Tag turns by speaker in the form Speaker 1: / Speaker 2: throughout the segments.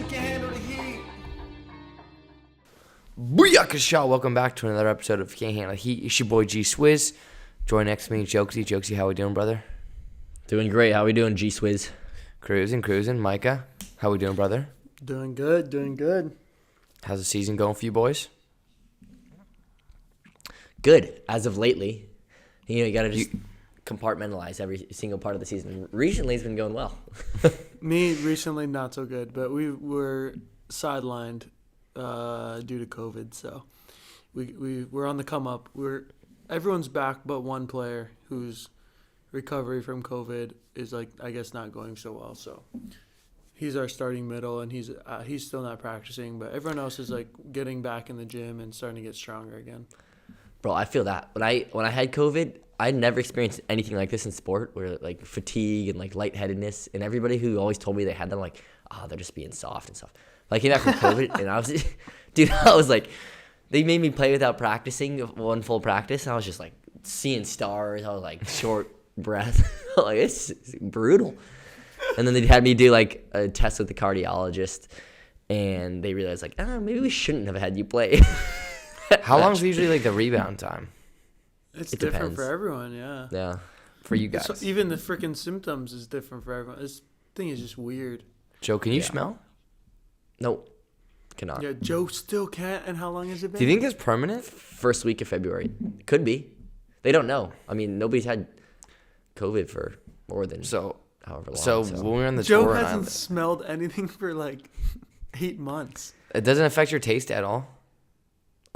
Speaker 1: you can't handle the heat.
Speaker 2: Booyakasha! Welcome back to another episode of Can't Handle the Heat. It's your boy G Swizz. Join next to me, Jokesy. Jokesy, how we doing, brother?
Speaker 3: Doing great. How we doing, G Swizz?
Speaker 2: Cruising. Micah, how we doing, brother?
Speaker 1: Doing good.
Speaker 2: How's the season going for you boys?
Speaker 3: Good. As of lately, you gotta just compartmentalize every single part of the season. Recently, it's been going well.
Speaker 1: Me, recently, not so good, but we were sidelined due to COVID, so we're on the come up. Everyone's back but one player whose recovery from COVID is, I guess, not going so well, so he's our starting middle, and he's still not practicing, but everyone else is getting back in the gym and starting to get stronger again.
Speaker 3: Bro, I feel that. When I had COVID, I never experienced anything like this in sport, where fatigue and lightheadedness, and everybody who always told me they had them, they're just being soft and stuff. I came back from COVID, and I was they made me play without practicing one full practice, and I was just seeing stars. I was short breath. It's brutal. And then they had me do a test with the cardiologist, and they realized maybe we shouldn't have had you play.
Speaker 2: How long is usually the rebound time?
Speaker 1: It
Speaker 3: depends.
Speaker 1: different for everyone, yeah.
Speaker 3: Yeah.
Speaker 2: For you guys.
Speaker 1: So even the freaking symptoms is different for everyone. This thing is just weird.
Speaker 2: Joe, can you smell?
Speaker 3: Nope. Cannot.
Speaker 1: Yeah, Joe still can't, and how long has it been?
Speaker 2: Do you think it's permanent?
Speaker 3: First week of February. Could be. They don't know. I mean, nobody's had COVID for more than however long.
Speaker 2: So when we were on the
Speaker 1: Joe
Speaker 2: tour,
Speaker 1: hasn't smelled anything for 8 months.
Speaker 2: it doesn't affect your taste at all?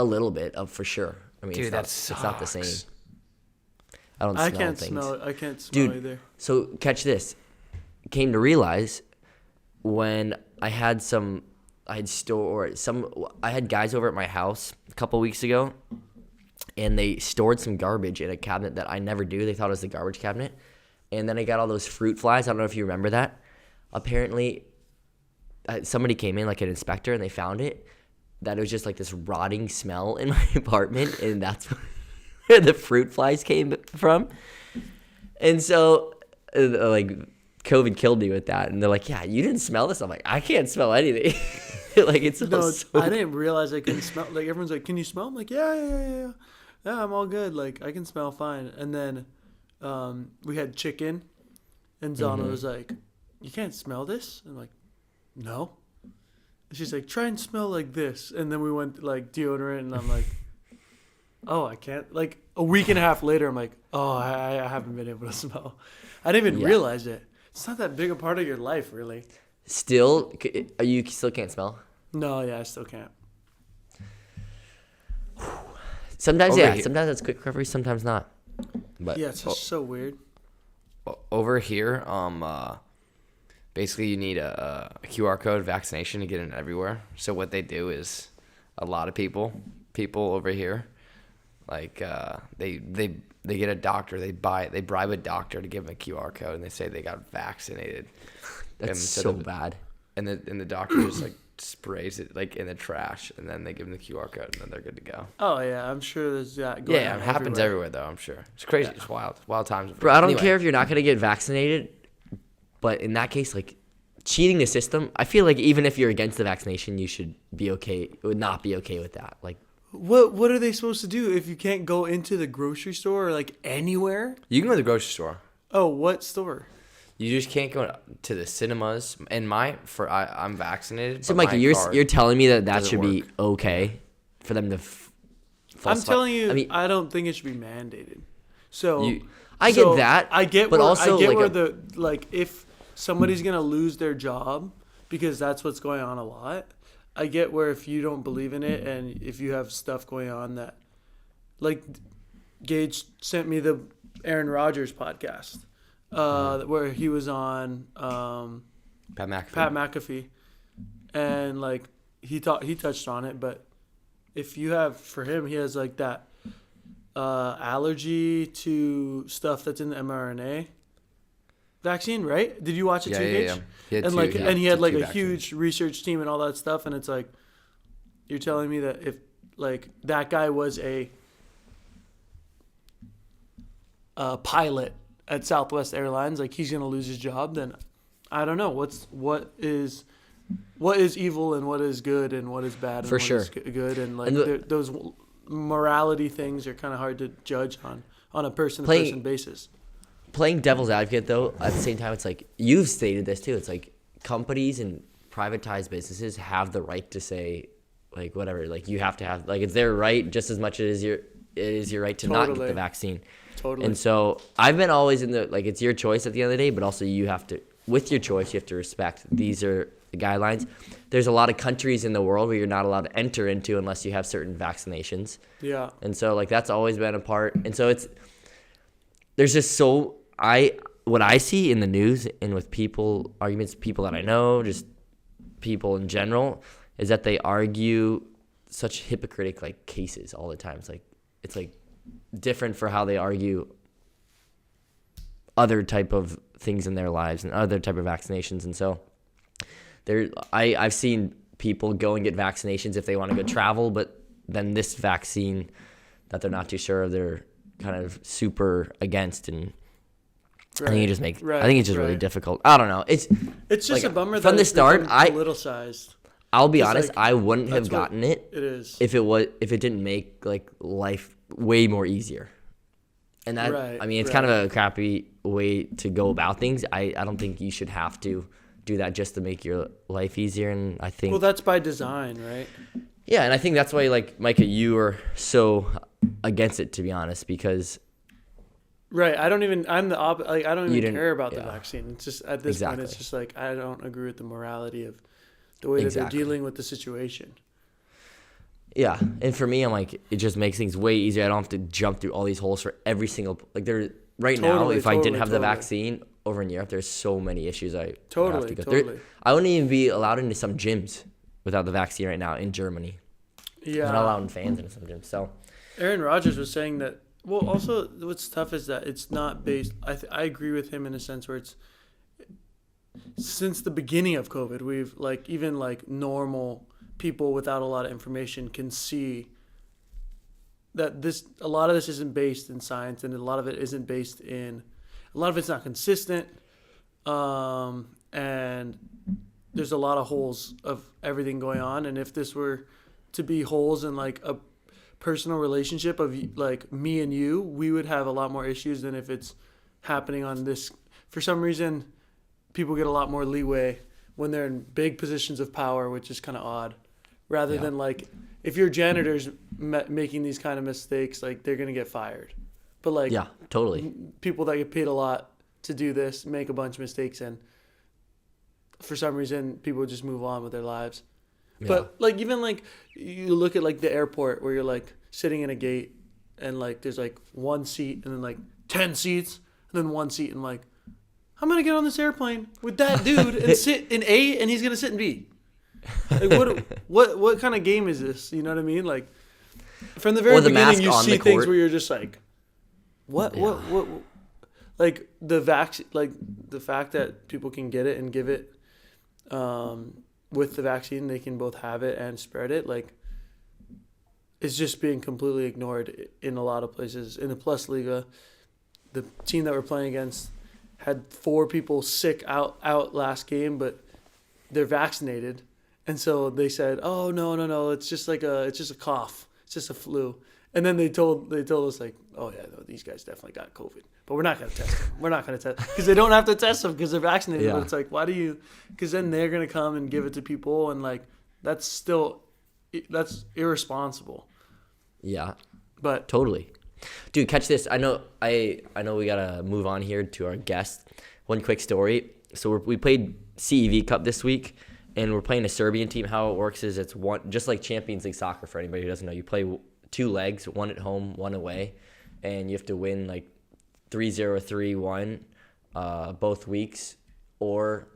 Speaker 3: A little bit, for sure. I mean,
Speaker 2: Dude,
Speaker 3: it's not the same. I don't
Speaker 1: I
Speaker 3: smell
Speaker 1: can't
Speaker 3: things.
Speaker 1: smell it. I can't smell
Speaker 3: Dude,
Speaker 1: either.
Speaker 3: So catch this. Came to realize when I had I had guys over at my house a couple weeks ago, and they stored some garbage in a cabinet that I never do. They thought it was the garbage cabinet. And then I got all those fruit flies. I don't know if you remember that. Apparently, somebody came in, an inspector, and they found it. That it was just this rotting smell in my apartment, and that's where the fruit flies came from. And so, COVID killed me with that. And they're like, yeah, you didn't smell this? I'm like, I can't smell anything. It smells
Speaker 1: I didn't realize I couldn't smell. Everyone's like, can you smell? I'm like, yeah. Yeah, I'm all good. I can smell fine. And then we had chicken, and Zana was like, you can't smell this? I'm like, no. She's like, try and smell like this. And then we went deodorant, and I'm like, oh, I can't. A week and a half later, I'm like, oh, I haven't been able to smell. I didn't even realize it. It's not that big a part of your life, really.
Speaker 3: Still, you still can't smell?
Speaker 1: No, yeah, I still can't.
Speaker 3: Sometimes, sometimes that's quick recovery, sometimes not. But
Speaker 1: yeah, it's just so weird.
Speaker 2: Over here, basically, you need a QR code vaccination to get in everywhere. So what they do is, a lot of people over here, they get a doctor. They bribe a doctor to give them a QR code, and they say they got vaccinated.
Speaker 3: That's so bad.
Speaker 2: And the doctor just sprays it in the trash, and then they give them the QR code, and then they're good to go.
Speaker 1: Oh yeah, I'm sure there's that. Going on
Speaker 2: it happens everywhere though. I'm sure it's crazy. Yeah. It's wild times.
Speaker 3: Bro, I don't care if you're not gonna get vaccinated, but in that case, cheating the system, I feel even if you're against the vaccination, you should be okay. Would not be okay with that.
Speaker 1: What are they supposed to do if you can't go into the grocery store or anywhere?
Speaker 2: You can go to the grocery store.
Speaker 1: Oh, what store?
Speaker 2: You just can't go to the cinemas. And I'm vaccinated.
Speaker 3: So, Mikey, you're telling me that should be okay for them to.
Speaker 1: I'm telling you, I don't think it should be mandated. So
Speaker 3: I get that.
Speaker 1: I get,
Speaker 3: but
Speaker 1: where,
Speaker 3: also
Speaker 1: I get where if somebody's gonna lose their job because that's what's going on a lot. I get where if you don't believe in it and if you have stuff going on that, Gage sent me the Aaron Rodgers podcast. Where he was on
Speaker 2: Pat
Speaker 1: McAfee, and he touched on it, but if you have, for him, he has that allergy to stuff that's in the mRNA vaccine, right? Did you watch it too, Gage?
Speaker 2: Yeah.
Speaker 1: He had a huge research team and all that stuff, and it's you're telling me that if that guy was a pilot at Southwest Airlines, he's gonna lose his job, then I don't know what is what is evil and what is good and what is bad and
Speaker 3: For
Speaker 1: what
Speaker 3: sure.
Speaker 1: is good, and like
Speaker 3: And
Speaker 1: those morality things are kind of hard to judge on a person-to-person basis.
Speaker 3: Playing devil's advocate, though, at the same time, it's like, you've stated this too. It's like companies and privatized businesses have the right to say, like, whatever. Like, you have to have, like, it's their right just as much as it is your right to not get
Speaker 1: Totally.
Speaker 3: the vaccine.
Speaker 1: Totally.
Speaker 3: And so I've been always in the, like, it's your choice at the end of the day, but also you have to, with your choice, you have to respect these are the guidelines. There's a lot of countries in the world where you're not allowed to enter into unless you have certain vaccinations.
Speaker 1: Yeah.
Speaker 3: And so, like, that's always been a part. And so there's just what I see in the news and with arguments, people that I know, just people in general, is that they argue such hypocritic, like, cases all the time. It's like different for how they argue other type of things in their lives and other type of vaccinations. And so I've seen people go and get vaccinations if they want to go travel, but then this vaccine that they're not too sure of, they're kind of super against. And I think it's just really difficult. I don't know. It's
Speaker 1: just
Speaker 3: like,
Speaker 1: a bummer
Speaker 3: from
Speaker 1: that
Speaker 3: the
Speaker 1: it's
Speaker 3: start.
Speaker 1: become politicized.
Speaker 3: I'll be
Speaker 1: It's
Speaker 3: honest.
Speaker 1: like,
Speaker 3: I wouldn't have
Speaker 1: that's what
Speaker 3: gotten it
Speaker 1: It is.
Speaker 3: if it didn't make, like, life way more easier. And that,
Speaker 1: Right,
Speaker 3: I mean, it's kind of a crappy way to go about things. I don't think you should have to do that just to make your life easier. And I think,
Speaker 1: Well, that's by design, right?
Speaker 3: yeah, and I think that's why, like, Micah, you are so against it, to be honest, because
Speaker 1: Right. I'm the opposite. Like, I don't
Speaker 3: You
Speaker 1: even
Speaker 3: didn't-
Speaker 1: care about the
Speaker 3: yeah.
Speaker 1: vaccine. It's just, at this point,
Speaker 3: Exactly.
Speaker 1: it's just like, I don't agree with the morality of the way that
Speaker 3: Exactly.
Speaker 1: they're dealing with the situation.
Speaker 3: yeah, and for me, I'm like, it just makes things way easier. I don't have to jump through all these holes for every single, like, there right now,
Speaker 1: Totally,
Speaker 3: if I didn't
Speaker 1: totally,
Speaker 3: have the
Speaker 1: totally.
Speaker 3: vaccine over in Europe, there's so many issues I would have
Speaker 1: Totally,
Speaker 3: to go through.
Speaker 1: totally.
Speaker 3: I wouldn't even be allowed into some gyms without the vaccine right now in Germany. They're not
Speaker 1: Yeah.
Speaker 3: allowing fans into some gyms. So
Speaker 1: Aaron Rodgers was saying that. Well, also, what's tough is that it's not based. I agree with him in a sense where it's since the beginning of COVID, we've even normal people without a lot of information can see that a lot of this isn't based in science, and a lot of it isn't based in. A lot of it's not consistent, and there's a lot of holes of everything going on. And if this were to be holes in like a personal relationship of like me and you, we would have a lot more issues than if it's happening on this. For some reason, people get a lot more leeway when they're in big positions of power, which is kind of odd, rather
Speaker 3: Yeah.
Speaker 1: than like if your janitor's making these kind of mistakes, like they're gonna get fired. But like
Speaker 3: yeah, totally.
Speaker 1: people that get paid a lot to do this make a bunch of mistakes, and for some reason people just move on with their lives.
Speaker 3: Yeah.
Speaker 1: But like even like you look at like the airport where you're like sitting in a gate and like there's like one seat and then like 10 seats and then one seat, and like I'm gonna get on this airplane with that dude and sit in A and he's gonna sit in B. Like what kind of game is this? You know what I mean? Like from the very
Speaker 3: Or the
Speaker 1: beginning
Speaker 3: mask
Speaker 1: you
Speaker 3: on
Speaker 1: see
Speaker 3: the
Speaker 1: things
Speaker 3: court.
Speaker 1: where you're just like what like the like the fact that people can get it and give it with the vaccine, they can both have it and spread it, like it's just being completely ignored in a lot of places. In the Plus Liga, the team that we're playing against had 4 people sick out last game, but they're vaccinated, and so they said, "Oh no, it's just a cough, it's just a flu." And then they told us like, "Oh yeah, no, these guys definitely got COVID, but we're not gonna test them. We're not gonna test because they don't have to test them because they're vaccinated."
Speaker 3: Yeah.
Speaker 1: But it's like, why do you? Because then they're gonna come and give it to people, and like that's irresponsible.
Speaker 3: Yeah,
Speaker 1: But
Speaker 3: totally. Dude, catch this. I know we gotta move on here to our guest. One quick story. So we played CEV Cup this week, and we're playing a Serbian team. How it works is it's one, just like Champions League soccer. For anybody who doesn't know, you play 2 legs, one at home, one away, and you have to win like 3-0, 3-1 both weeks, or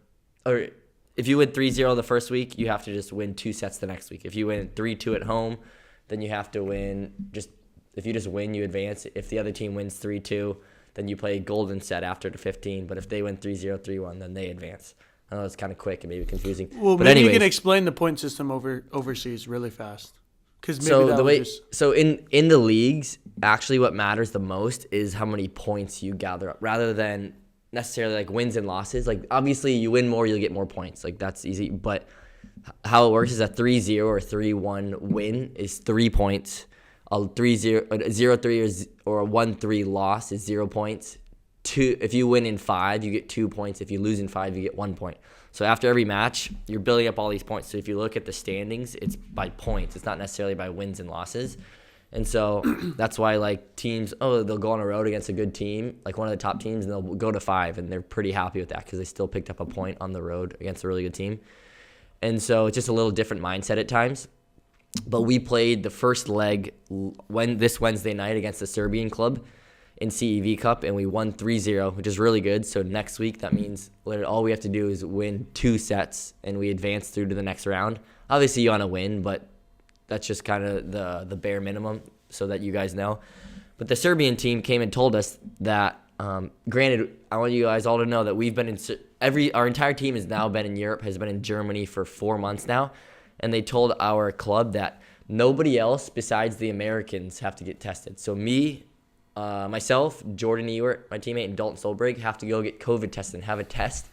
Speaker 3: if you win 3-0 the first week, you have to just win 2 sets the next week. If you win 3-2 at home, then you have to win if you just win, you advance. If the other team wins 3-2, then you play a golden set after the 15. But if they win 3-0, 3-1, then they advance. I know it's kind of quick and maybe confusing.
Speaker 1: well,
Speaker 3: but
Speaker 1: maybe
Speaker 3: anyways,
Speaker 1: you can explain the point system overseas really fast, because maybe
Speaker 3: so
Speaker 1: that
Speaker 3: the
Speaker 1: would
Speaker 3: way
Speaker 1: just
Speaker 3: so in the leagues, actually what matters the most is how many points you gather up, rather than necessarily like wins and losses. Like obviously you win more, you'll get more points. Like that's easy. But how it works is a 3-0 or 3-1 win is 3 points. A 3-0, a 0-3 or a 1-3 loss is 0 points. If you win in 5, you get 2 points. If you lose in 5, you get 1 point. So after every match, you're building up all these points. So if you look at the standings, it's by points. It's not necessarily by wins and losses. And so that's why, like, teams, they'll go on a road against a good team, like one of the top teams, and they'll go to 5, and they're pretty happy with that because they still picked up a point on the road against a really good team. And so it's just a little different mindset at times. But we played the first leg this Wednesday night against the Serbian club in CEV Cup, and we won 3-0, which is really good. So next week, that means literally all we have to do is win 2 sets, and we advance through to the next round. Obviously, you want to win, but that's just kind of the bare minimum so that you guys know. But the Serbian team came and told us that, granted, I want you guys all to know that we've been our entire team has now been in Europe, has been in Germany for 4 months now. And they told our club that nobody else besides the Americans have to get tested. So me, myself, Jordan Ewert, my teammate, and Dalton Solberg have to go get COVID tested and have a test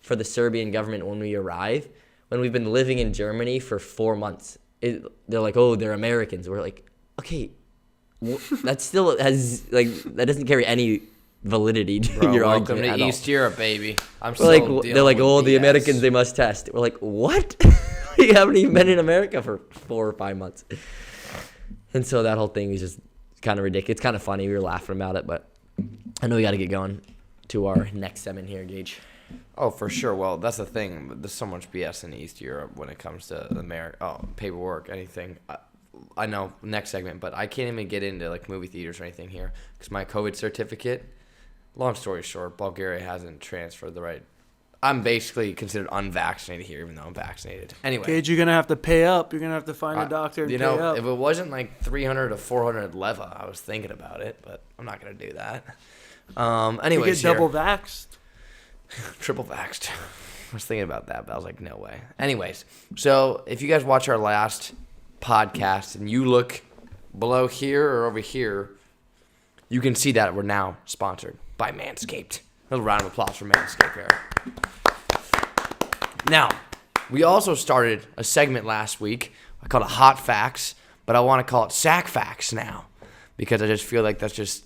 Speaker 3: for the Serbian government when we arrive, when we've been living in Germany for 4 months. They're like, they're Americans. We're like, okay, that still has, like, that doesn't carry any validity to your
Speaker 2: welcome
Speaker 3: argument
Speaker 2: to
Speaker 3: at
Speaker 2: East
Speaker 3: all.
Speaker 2: Europe, baby.
Speaker 3: They're like, the Americans, they must test. We're like, what? We haven't even been in America for 4 or 5 months. And so that whole thing is just kind of ridiculous. It's kind of funny. We were laughing about it, but I know we got to get going to our next segment here, Gage.
Speaker 2: Oh, for sure. Well, that's the thing. There's so much BS in East Europe when it comes to paperwork, anything. I know, next segment, but I can't even get into, like, movie theaters or anything here because my COVID certificate, long story short, Bulgaria hasn't transferred the right. I'm basically considered unvaccinated here, even though I'm vaccinated. Anyway.
Speaker 1: Gage, you're going to have to pay up. You're going to have to find a doctor and pay up.
Speaker 2: If it wasn't like 300 to 400 leva, I was thinking about it, but I'm not going to do that. Anyways,
Speaker 1: you get double vaxxed.
Speaker 2: Triple vaxxed. I was thinking about that, but I was like, no way. Anyways, so if you guys watch our last podcast and you look below here or over here, you can see that we're now sponsored by Manscaped. A little round of applause for Manscaped here. Now, we also started a segment last week. I called it Hot Facts, but I want to call it Sack Facts now because I just feel like that just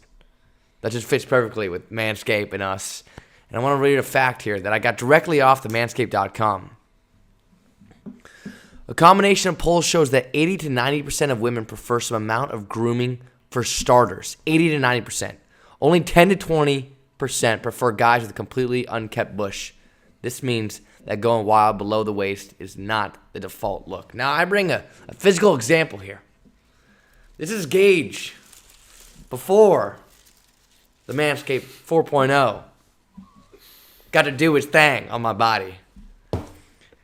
Speaker 2: fits perfectly with Manscaped and us. And I want to read a fact here that I got directly off the manscaped.com. A combination of polls shows that 80 to 90% of women prefer some amount of grooming for starters. 80 to 90%. Only 10 to 20% prefer guys with a completely unkept bush. This means that going wild below the waist is not the default look. Now, I bring a physical example here. This is Gage before the Manscaped 4.0 got to do his thing on my body.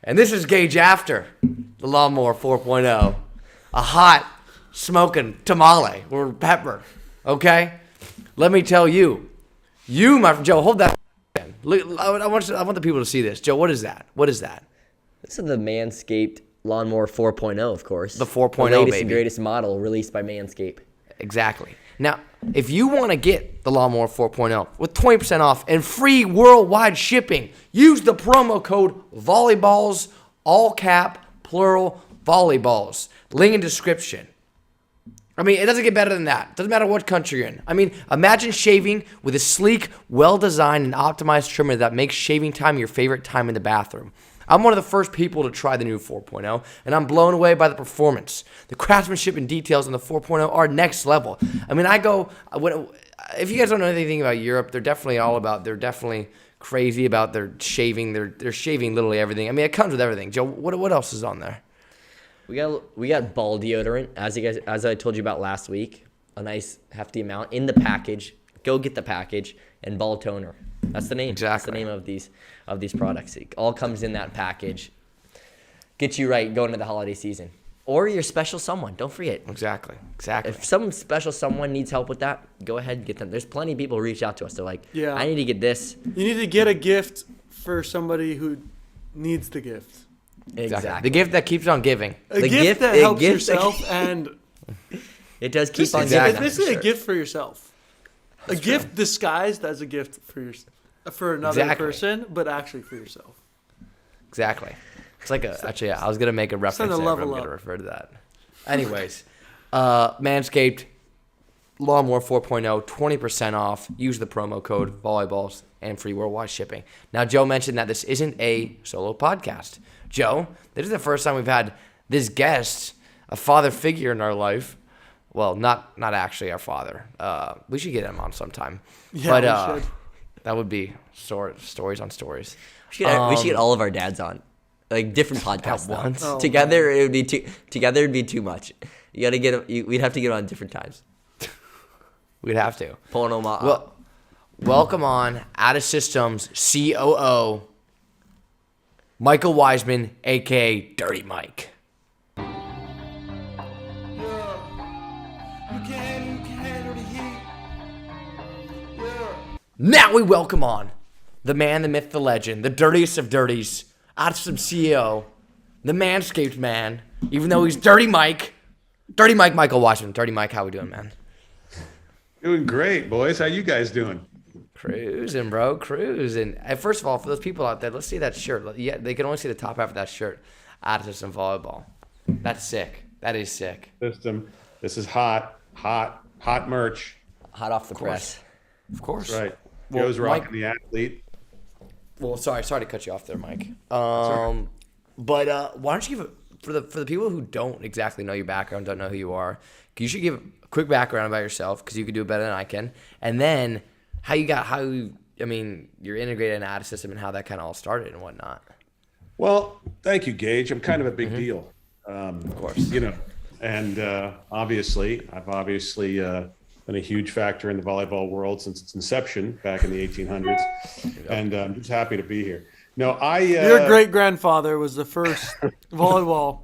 Speaker 2: And this is Gage after the Lawnmower 4.0. A hot, smoking tamale or pepper, okay? Let me tell you, my friend, Joe, hold that. Look, I want the people to see this. Joe, what is that? What is that?
Speaker 3: This is the Manscaped Lawnmower 4.0, of course.
Speaker 2: The 4.0,
Speaker 3: the latest
Speaker 2: baby.
Speaker 3: and greatest model released by Manscaped.
Speaker 2: Exactly. Now, if you want to get the Lawnmower 4.0 with 20% off and free worldwide shipping, use the promo code VOLLEYBALLS, all cap, plural, volleyballs. Link in description. I mean, it doesn't get better than that. Doesn't matter what country you're in. I mean, imagine shaving with a sleek, well-designed, and optimized trimmer that makes shaving time your favorite time in the bathroom. I'm one of the first people to try the new 4.0, and I'm blown away by the performance. The craftsmanship and details on the 4.0 are next level. I mean, if you guys don't know anything about Europe, they're definitely crazy about their shaving. They're shaving literally everything. I mean, it comes with everything. Joe, what else is on there?
Speaker 3: We got ball deodorant, as I told you about last week. A nice hefty amount in the package. Go get the package, and ball toner. That's the name.
Speaker 2: Exactly.
Speaker 3: That's the name of these products. It all comes in that package. Get you right going into the holiday season. Or your special someone. Don't forget.
Speaker 2: Exactly.
Speaker 3: If some special someone needs help with that, go ahead and get them. There's plenty of people who reach out to us. They're like,
Speaker 1: Yeah.
Speaker 3: I need to get this.
Speaker 1: You need to get a gift for somebody who needs the gift.
Speaker 3: Exactly.
Speaker 2: The gift that keeps on giving.
Speaker 1: A gift that helps yourself and
Speaker 3: it does keep on
Speaker 1: it's
Speaker 3: giving.
Speaker 1: basically a gift for yourself. A gift disguised as a gift for another person, but actually for yourself.
Speaker 2: Exactly. It's like actually, yeah, I was gonna make a reference.
Speaker 1: a
Speaker 2: There, but I'm
Speaker 1: level
Speaker 2: gonna
Speaker 1: up.
Speaker 2: refer to that. Anyways, Manscaped Lawnmower 4.0, 20% off. Use the promo code volleyballs and free worldwide shipping. Now, Joe mentioned that this isn't a solo podcast. Joe, this is the first time we've had this guest, a father figure in our life. Well, not actually our father. We should get him on sometime.
Speaker 1: Yeah,
Speaker 2: but
Speaker 1: we should.
Speaker 2: that would be stories on stories.
Speaker 3: We should get all of our dads on, like different podcasts.
Speaker 2: At once?
Speaker 3: Oh, together, it would be too. Together, it'd be too much. You gotta get. We'd have to get on different times.
Speaker 2: We'd have to.
Speaker 3: Pulling them out.
Speaker 2: Well, welcome on Out of Systems COO, Michael Wiseman, a.k.a. Dirty Mike. Now we welcome on the man, the myth, the legend, the dirtiest of dirties, Out of Systems CEO, the Manscaped man, even though he's Dirty Mike. Dirty Mike, Michael Wiseman. Dirty Mike, how we doing, man?
Speaker 4: Doing great, boys. How you guys doing?
Speaker 2: Cruising, bro. Cruising. And first of all, for those people out there, let's see that shirt. Yeah, they can only see the top half of that shirt. Out of System Volleyball. That's sick. That is sick.
Speaker 4: System. This is hot merch.
Speaker 3: Hot off the press.
Speaker 2: Of course.
Speaker 4: That's right.
Speaker 2: Well,
Speaker 4: Joe's rocking
Speaker 2: Mike-
Speaker 4: the athlete.
Speaker 2: Well, sorry to cut you off there, Mike. But why don't you give for the people who don't exactly know your background, don't know who you are, you should give a quick background about yourself because you could do it better than I can, and then you're integrated in Out of System and how that kind of all started and whatnot.
Speaker 4: Well, thank you, Gage. I'm kind of a big deal.
Speaker 2: Of course.
Speaker 4: You know, and I've obviously been a huge factor in the volleyball world since its inception back in the 1800s, and I'm just happy to be here. No,
Speaker 1: Your great grandfather was the first volleyball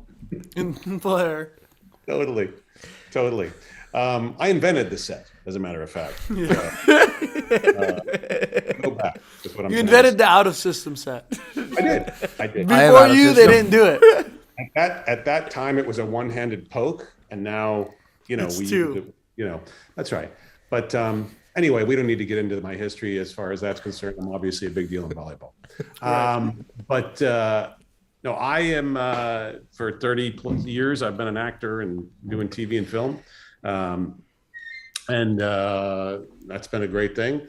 Speaker 1: player.
Speaker 4: Totally. I invented the set, as a matter of fact. Go back. That's what I'm
Speaker 1: You
Speaker 4: trying
Speaker 1: invented
Speaker 4: to
Speaker 1: the out of system set.
Speaker 4: say. I did.
Speaker 1: Before you, they didn't do it.
Speaker 4: At that time, it was a one-handed poke, and now,
Speaker 1: It's
Speaker 4: we,
Speaker 1: two.
Speaker 4: that's right. But anyway, we don't need to get into my history as far as that's concerned. I'm obviously a big deal in volleyball. No, I am for 30 plus years. I've been an actor and doing TV and film, and that's been a great thing.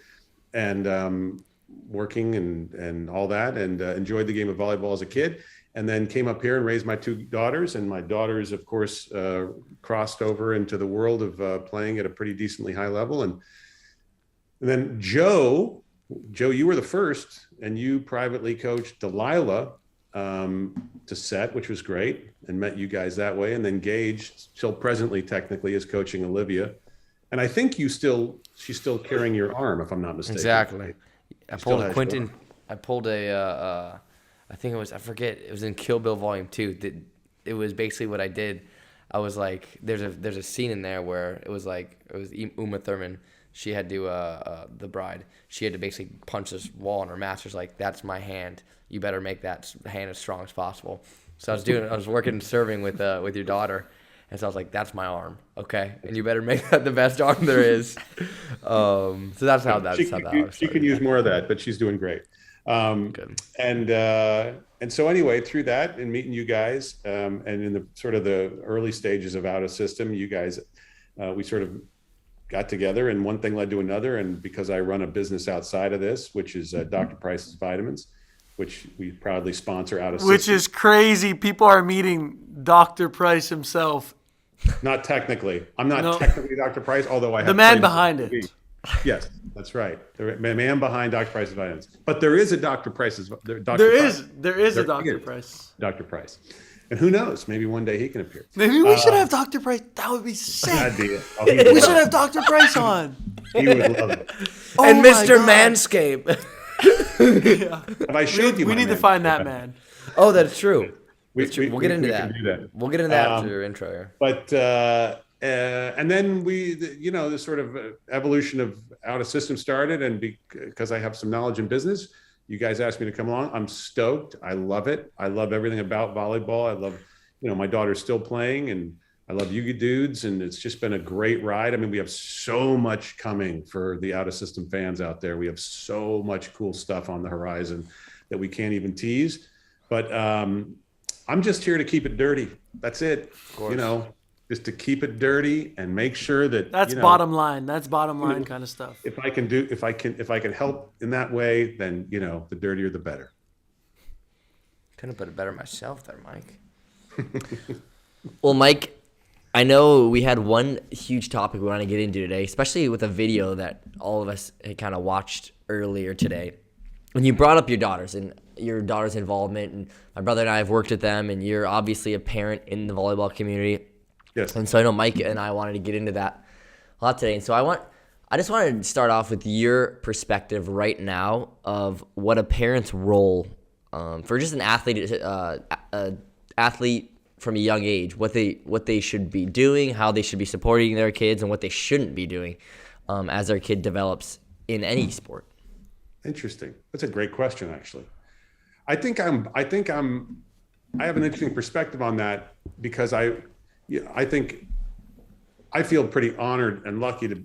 Speaker 4: And working and all that, and enjoyed the game of volleyball as a kid. And then came up here and raised my two daughters. And my daughters, of course, crossed over into the world of playing at a pretty decently high level. And then Joe, you were the first, and you privately coached Delilah to set, which was great, and met you guys that way. And then Gage, still presently technically, is coaching Olivia. And I think she's still carrying your arm, if I'm not mistaken.
Speaker 2: Exactly. I
Speaker 4: Still
Speaker 2: pulled a
Speaker 4: has
Speaker 2: Quentin.
Speaker 4: your-
Speaker 2: I pulled a. I think it was. I forget. It was in Kill Bill Volume 2. It was basically what I did. I was like, there's a scene in there where it was Uma Thurman. She had to the bride. She had to basically punch this wall, and her master's like, "That's my hand. You better make that hand as strong as possible." So I was working serving with your daughter. And so I was like, that's my arm, okay? And you better make that the best arm there is. So that's how that
Speaker 4: She can use more of that, but she's doing great.
Speaker 2: Good.
Speaker 4: And so anyway, through that and meeting you guys, and in the sort of the early stages of Out of System, you guys, we sort of got together, and one thing led to another. And because I run a business outside of this, which is Dr. Price's Vitamins, which we proudly sponsor Out of System.
Speaker 1: Which is crazy. People are meeting Dr. Price himself.
Speaker 4: Not technically. I'm not technically Dr. Price, although I have
Speaker 1: The man
Speaker 4: claims
Speaker 1: behind
Speaker 4: to be.
Speaker 1: it.
Speaker 4: Yes, that's right. The man behind Dr. Price's Vitamins. But there is a Dr. Price's.
Speaker 1: There is a Dr. Price.
Speaker 4: Dr. Price. And who knows? Maybe one day he can appear.
Speaker 1: Maybe we should have Dr. Price. That would be sick.
Speaker 4: That'd be it. Oh, he would
Speaker 1: We
Speaker 4: love
Speaker 1: should have Dr. Price on.
Speaker 4: it. He would love it.
Speaker 1: Oh
Speaker 2: And
Speaker 1: my
Speaker 2: Mr.
Speaker 1: God.
Speaker 2: Manscaped.
Speaker 4: Have I showed you
Speaker 1: We
Speaker 4: my
Speaker 1: need to
Speaker 4: man?
Speaker 1: find that man.
Speaker 2: Oh, that's true.
Speaker 4: We-
Speaker 2: That's true.
Speaker 4: we-
Speaker 2: We'll get into
Speaker 4: we
Speaker 2: that.
Speaker 4: can do that.
Speaker 2: We'll get into that after your intro here.
Speaker 4: But and then the sort of evolution of Out of System started, and because I have some knowledge in business, you guys asked me to come along. I'm stoked. I love it. I love everything about volleyball. I love, my daughter's still playing, and I love you dudes, and it's just been a great ride. I mean, we have so much coming for the Out of System fans out there. We have so much cool stuff on the horizon that we can't even tease. But I'm just here to keep it dirty. That's it.
Speaker 2: course.
Speaker 4: You know, just to keep it dirty and make sure that
Speaker 1: That's bottom line. That's bottom line kind of stuff.
Speaker 4: if I can help in that way, then, the dirtier the better.
Speaker 2: Couldn't put it better myself there, Mike.
Speaker 3: Well, Mike, I know we had one huge topic we want to get into today, especially with a video that all of us had kind of watched earlier today. When you brought up your daughters and your daughter's involvement, and my brother and I have worked with them, and you're obviously a parent in the volleyball community.
Speaker 4: Yes.
Speaker 3: And so I know Mike and I wanted to get into that a lot today. And so I just wanted to start off with your perspective right now of what a parent's role for just an athlete from a young age, what they should be doing, how they should be supporting their kids, and what they shouldn't be doing as their kid develops in any sport.
Speaker 4: Interesting. That's a great question, actually. I have an interesting perspective on that because I think I feel pretty honored and lucky to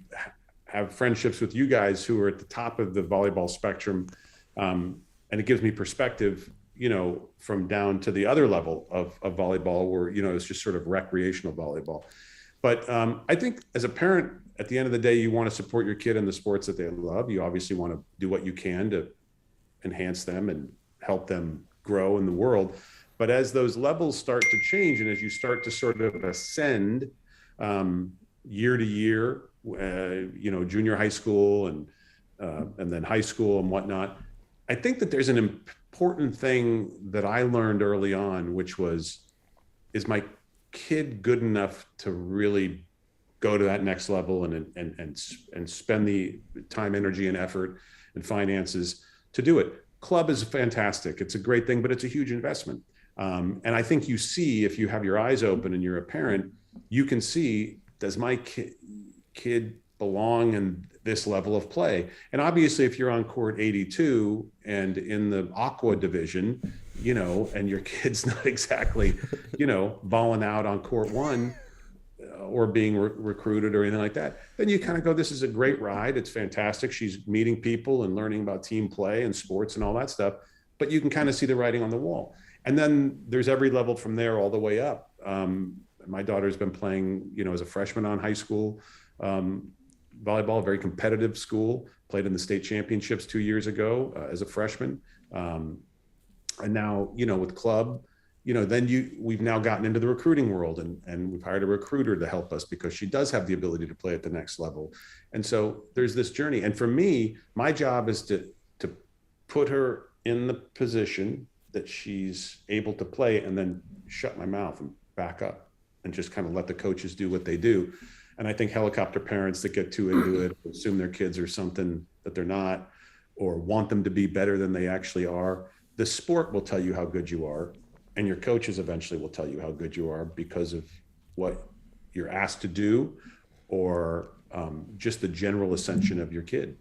Speaker 4: have friendships with you guys who are at the top of the volleyball spectrum. And it gives me perspective, from down to the other level of volleyball where, it's just sort of recreational volleyball. But I think as a parent, at the end of the day, you want to support your kid in the sports that they love. You obviously want to do what you can to enhance them and help them grow in the world. But as those levels start to change and as you start to sort of ascend year to year, junior high school and then high school and whatnot, I think that there's an important thing that I learned early on, which was, is my kid good enough to really go to that next level and spend the time, energy, and effort and finances to do it? Club is fantastic. It's a great thing, but it's a huge investment. And I think you see, if you have your eyes open and you're a parent, you can see, does my kid belong in this level of play? And obviously, if you're on court 82 and in the aqua division, and your kid's not exactly, balling out on court 1 or being recruited or anything like that, then you kind of go, this is a great ride. It's fantastic. She's meeting people and learning about team play and sports and all that stuff. But you can kind of see the writing on the wall. And then there's every level from there all the way up. My daughter's been playing, as a freshman on high school volleyball, a very competitive school, played in the state championships 2 years ago as a freshman. And now, with club, we've now gotten into the recruiting world and we've hired a recruiter to help us because she does have the ability to play at the next level. And so there's this journey. And for me, my job is to put her in the position that she's able to play and then shut my mouth and back up and just kind of let the coaches do what they do. And I think helicopter parents that get too into it, assume their kids are something that they're not, or want them to be better than they actually are. The sport will tell you how good you are, and your coaches eventually will tell you how good you are because of what you're asked to do or just the general ascension of your kid.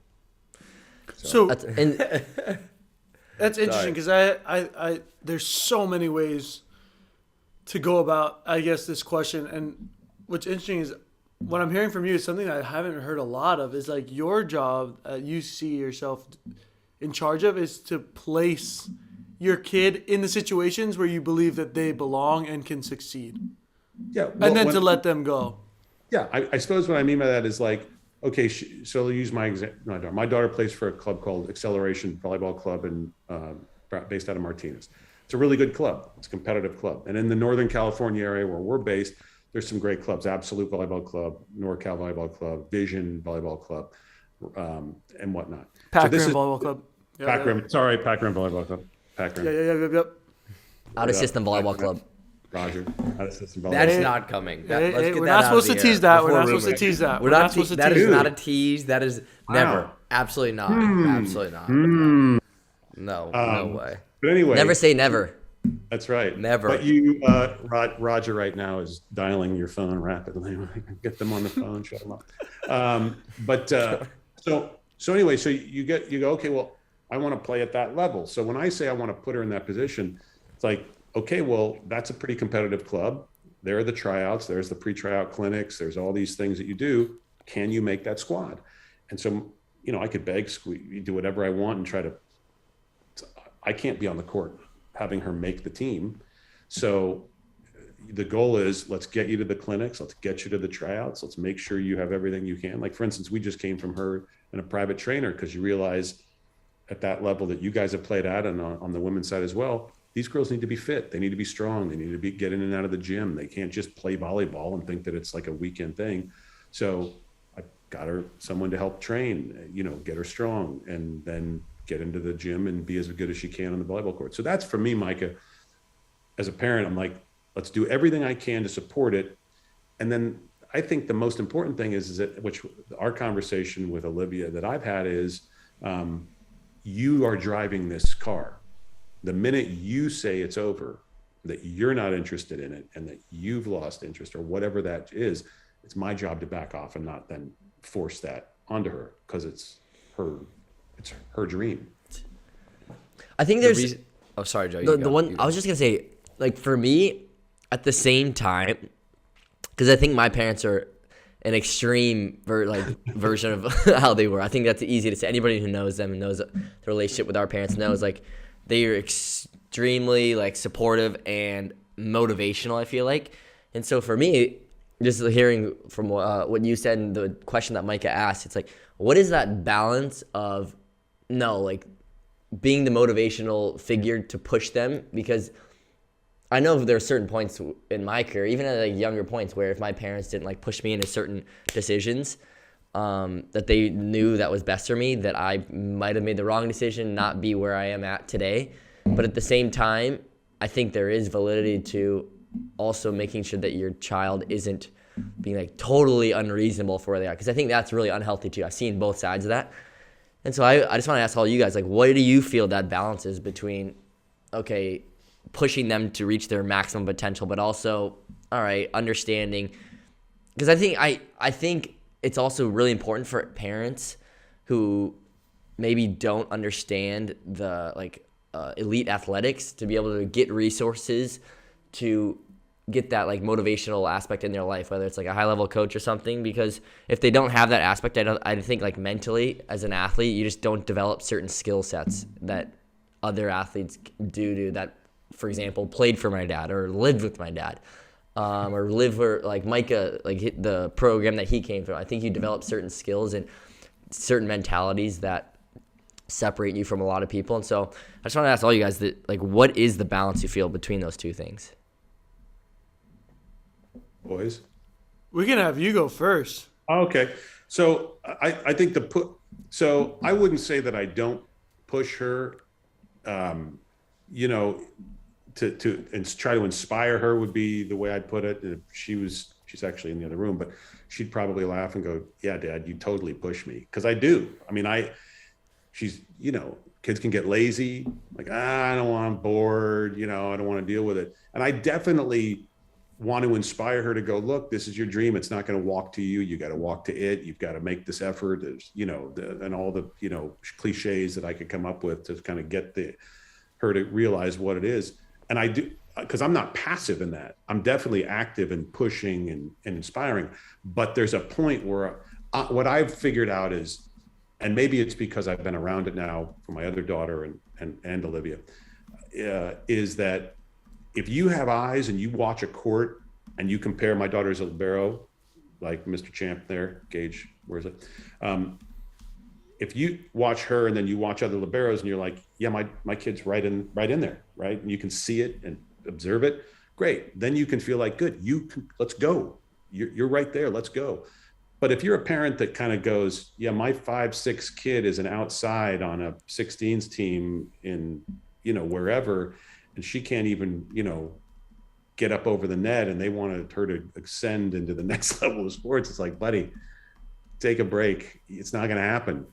Speaker 1: So
Speaker 3: That's
Speaker 1: interesting because I there's so many ways to go about, I guess, this question. And what's interesting is what I'm hearing from you is something I haven't heard a lot of, is like your job you see yourself in charge of is to place your kid in the situations where you believe that they belong and can succeed.
Speaker 4: Yeah.
Speaker 1: And then to let them go.
Speaker 4: Yeah. I suppose what I mean by that is like, okay, so I'll use my example. My daughter plays for a club called Acceleration Volleyball Club based out of Martinez. It's a really good club. It's a competitive club. And in the Northern California area where we're based, there's some great clubs: Absolute Volleyball Club, NorCal Volleyball Club, Vision Volleyball Club, and whatnot.
Speaker 1: Pac Rim Volleyball Club.
Speaker 4: Pac Rim. Sorry, Pac Rim Volleyball Club. Pac Rim.
Speaker 1: Yep.
Speaker 3: Out of system volleyball club.
Speaker 4: Roger. Out of system volleyball.
Speaker 2: That's not coming. Let's get
Speaker 1: we're
Speaker 2: that
Speaker 1: not
Speaker 2: out of
Speaker 1: supposed
Speaker 2: the
Speaker 1: to
Speaker 2: air
Speaker 1: tease that. We're
Speaker 2: before
Speaker 1: not supposed to
Speaker 2: Ruben.
Speaker 1: tease that.
Speaker 2: We're not
Speaker 1: supposed to
Speaker 2: that
Speaker 1: tease
Speaker 2: is
Speaker 1: that.
Speaker 2: not a tease. That is never. Absolutely not. Absolutely not. No, no way.
Speaker 4: But anyway.
Speaker 3: Never say never.
Speaker 4: That's right.
Speaker 2: Never.
Speaker 4: But you, Roger, right now is dialing your phone rapidly. Get them on the phone, shut them up. So anyway, so you go, okay, well, I want to play at that level. So when I say I want to put her in that position, it's like, okay, well, that's a pretty competitive club. There are the tryouts. There's the pre-tryout clinics. There's all these things that you do. Can you make that squad? And so, I could beg, do whatever I want and I can't be on the court having her make the team. So the goal is, let's get you to the clinics, let's get you to the tryouts, let's make sure you have everything you can. Like, for instance, we just came from her and a private trainer, because you realize at that level that you guys have played at, and on the women's side as well, these girls need to be fit. They need to be strong. They need to be getting in and out of the gym. They can't just play volleyball and think that it's like a weekend thing. So I got her someone to help train, get her strong, and then get into the gym and be as good as she can on the volleyball court. So that's, for me, Micah, as a parent, I'm like, let's do everything I can to support it. And then I think the most important thing is that, which our conversation with Olivia that I've had is, you are driving this car. The minute you say it's over, that you're not interested in it, and that you've lost interest or whatever that is, it's my job to back off and not then force that onto her, because it's her dream.
Speaker 3: I think there's
Speaker 2: oh, sorry, Joe.
Speaker 3: the one I was just gonna say, like, for me, at the same time, because I think my parents are an extreme version of how they were. I think that's easy to say. Anybody who knows them and knows the relationship with our parents knows, like, they are extremely, like, supportive and motivational, I feel like. And so for me, just hearing from what you said and the question that Micah asked, it's like, what is that balance of, being the motivational figure to push them? Because I know there are certain points in my career, even at younger points, where if my parents didn't push me into certain decisions that they knew that was best for me, that I might have made the wrong decision, not be where I am at today. But at the same time, I think there is validity to also making sure that your child isn't being totally unreasonable for where they are, because I think that's really unhealthy too. I've seen both sides of that. And so I just want to ask all you guys, what do you feel that balance is between, pushing them to reach their maximum potential, but also, all right, understanding, because I think it's also really important for parents who maybe don't understand the elite athletics to be able to get resources to get that motivational aspect in their life, whether it's a high level coach or something, because if they don't have that aspect, I think mentally as an athlete, you just don't develop certain skill sets that other athletes do that, for example, played for my dad or lived with my dad, or live for Micah, the program that he came from. I think you develop certain skills and certain mentalities that separate you from a lot of people. And so I just want to ask all you guys that, what is the balance you feel between those two things?
Speaker 4: Boys,
Speaker 1: We can have you go first.
Speaker 4: okay. So I think so I wouldn't say that I don't push her, to and try to inspire her would be the way I'd put it. And if she's actually in the other room, but she'd probably laugh and go, "Yeah, Dad, you totally push me." Cause I do. I mean, she's, kids can get lazy. I don't want, I'm bored, I don't want to deal with it. And I definitely want to inspire her to go, look, this is your dream. It's not going to walk to you. You got to walk to it. You've got to make this effort. There's, and all the, cliches that I could come up with to kind of get her to realize what it is. And I do, because I'm not passive in that. I'm definitely active and pushing and inspiring. But there's a point where what I've figured out is, and maybe it's because I've been around it now for my other daughter and Olivia, is that if you have eyes and you watch a court and you compare, my daughter's a libero, like Mr. Champ there, Gage, where is it? If you watch her and then you watch other liberos and you're like, yeah, my kid's right in there, right? And you can see it and observe it. Great. Then you can feel like, good, let's go. You're right there. Let's go. But if you're a parent that kind of goes, yeah, my 5'6" kid is an outside on a 16s team in, wherever, and she can't even, get up over the net, and they wanted her to ascend into the next level of sports. It's like, buddy, take a break. It's not going to happen.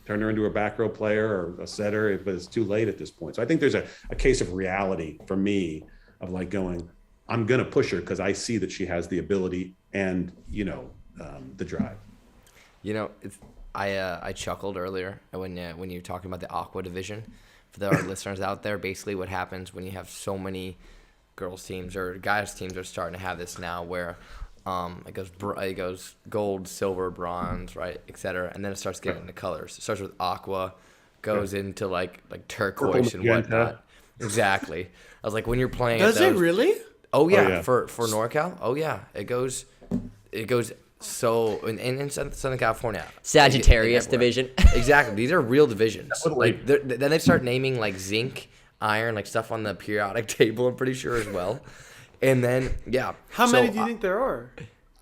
Speaker 4: Turn her into a back row player or a setter, but it's too late at this point. So I think there's a case of reality for me of going, I'm going to push her because I see that she has the ability and, the drive.
Speaker 2: I chuckled earlier when you were talking about the Aqua division. For our listeners out there, basically what happens when you have so many girls teams or guys teams are starting to have this now where it goes gold, silver, bronze, right, et cetera, and then it starts getting into colors. It starts with aqua, goes into like turquoise and whatnot. Exactly. I was like, when you're playing
Speaker 1: Does
Speaker 2: at
Speaker 1: it
Speaker 2: those,
Speaker 1: really?
Speaker 2: Oh yeah,
Speaker 4: yeah.
Speaker 2: for NorCal. Oh yeah, it goes so in Southern California.
Speaker 3: Sagittarius
Speaker 2: everywhere.
Speaker 3: division.
Speaker 2: Exactly. These are real divisions.
Speaker 4: Totally.
Speaker 2: Like then they start naming like zinc, iron, like stuff on the periodic table. I'm pretty sure as well. And then yeah.
Speaker 1: How
Speaker 2: So,
Speaker 1: many do you think there are?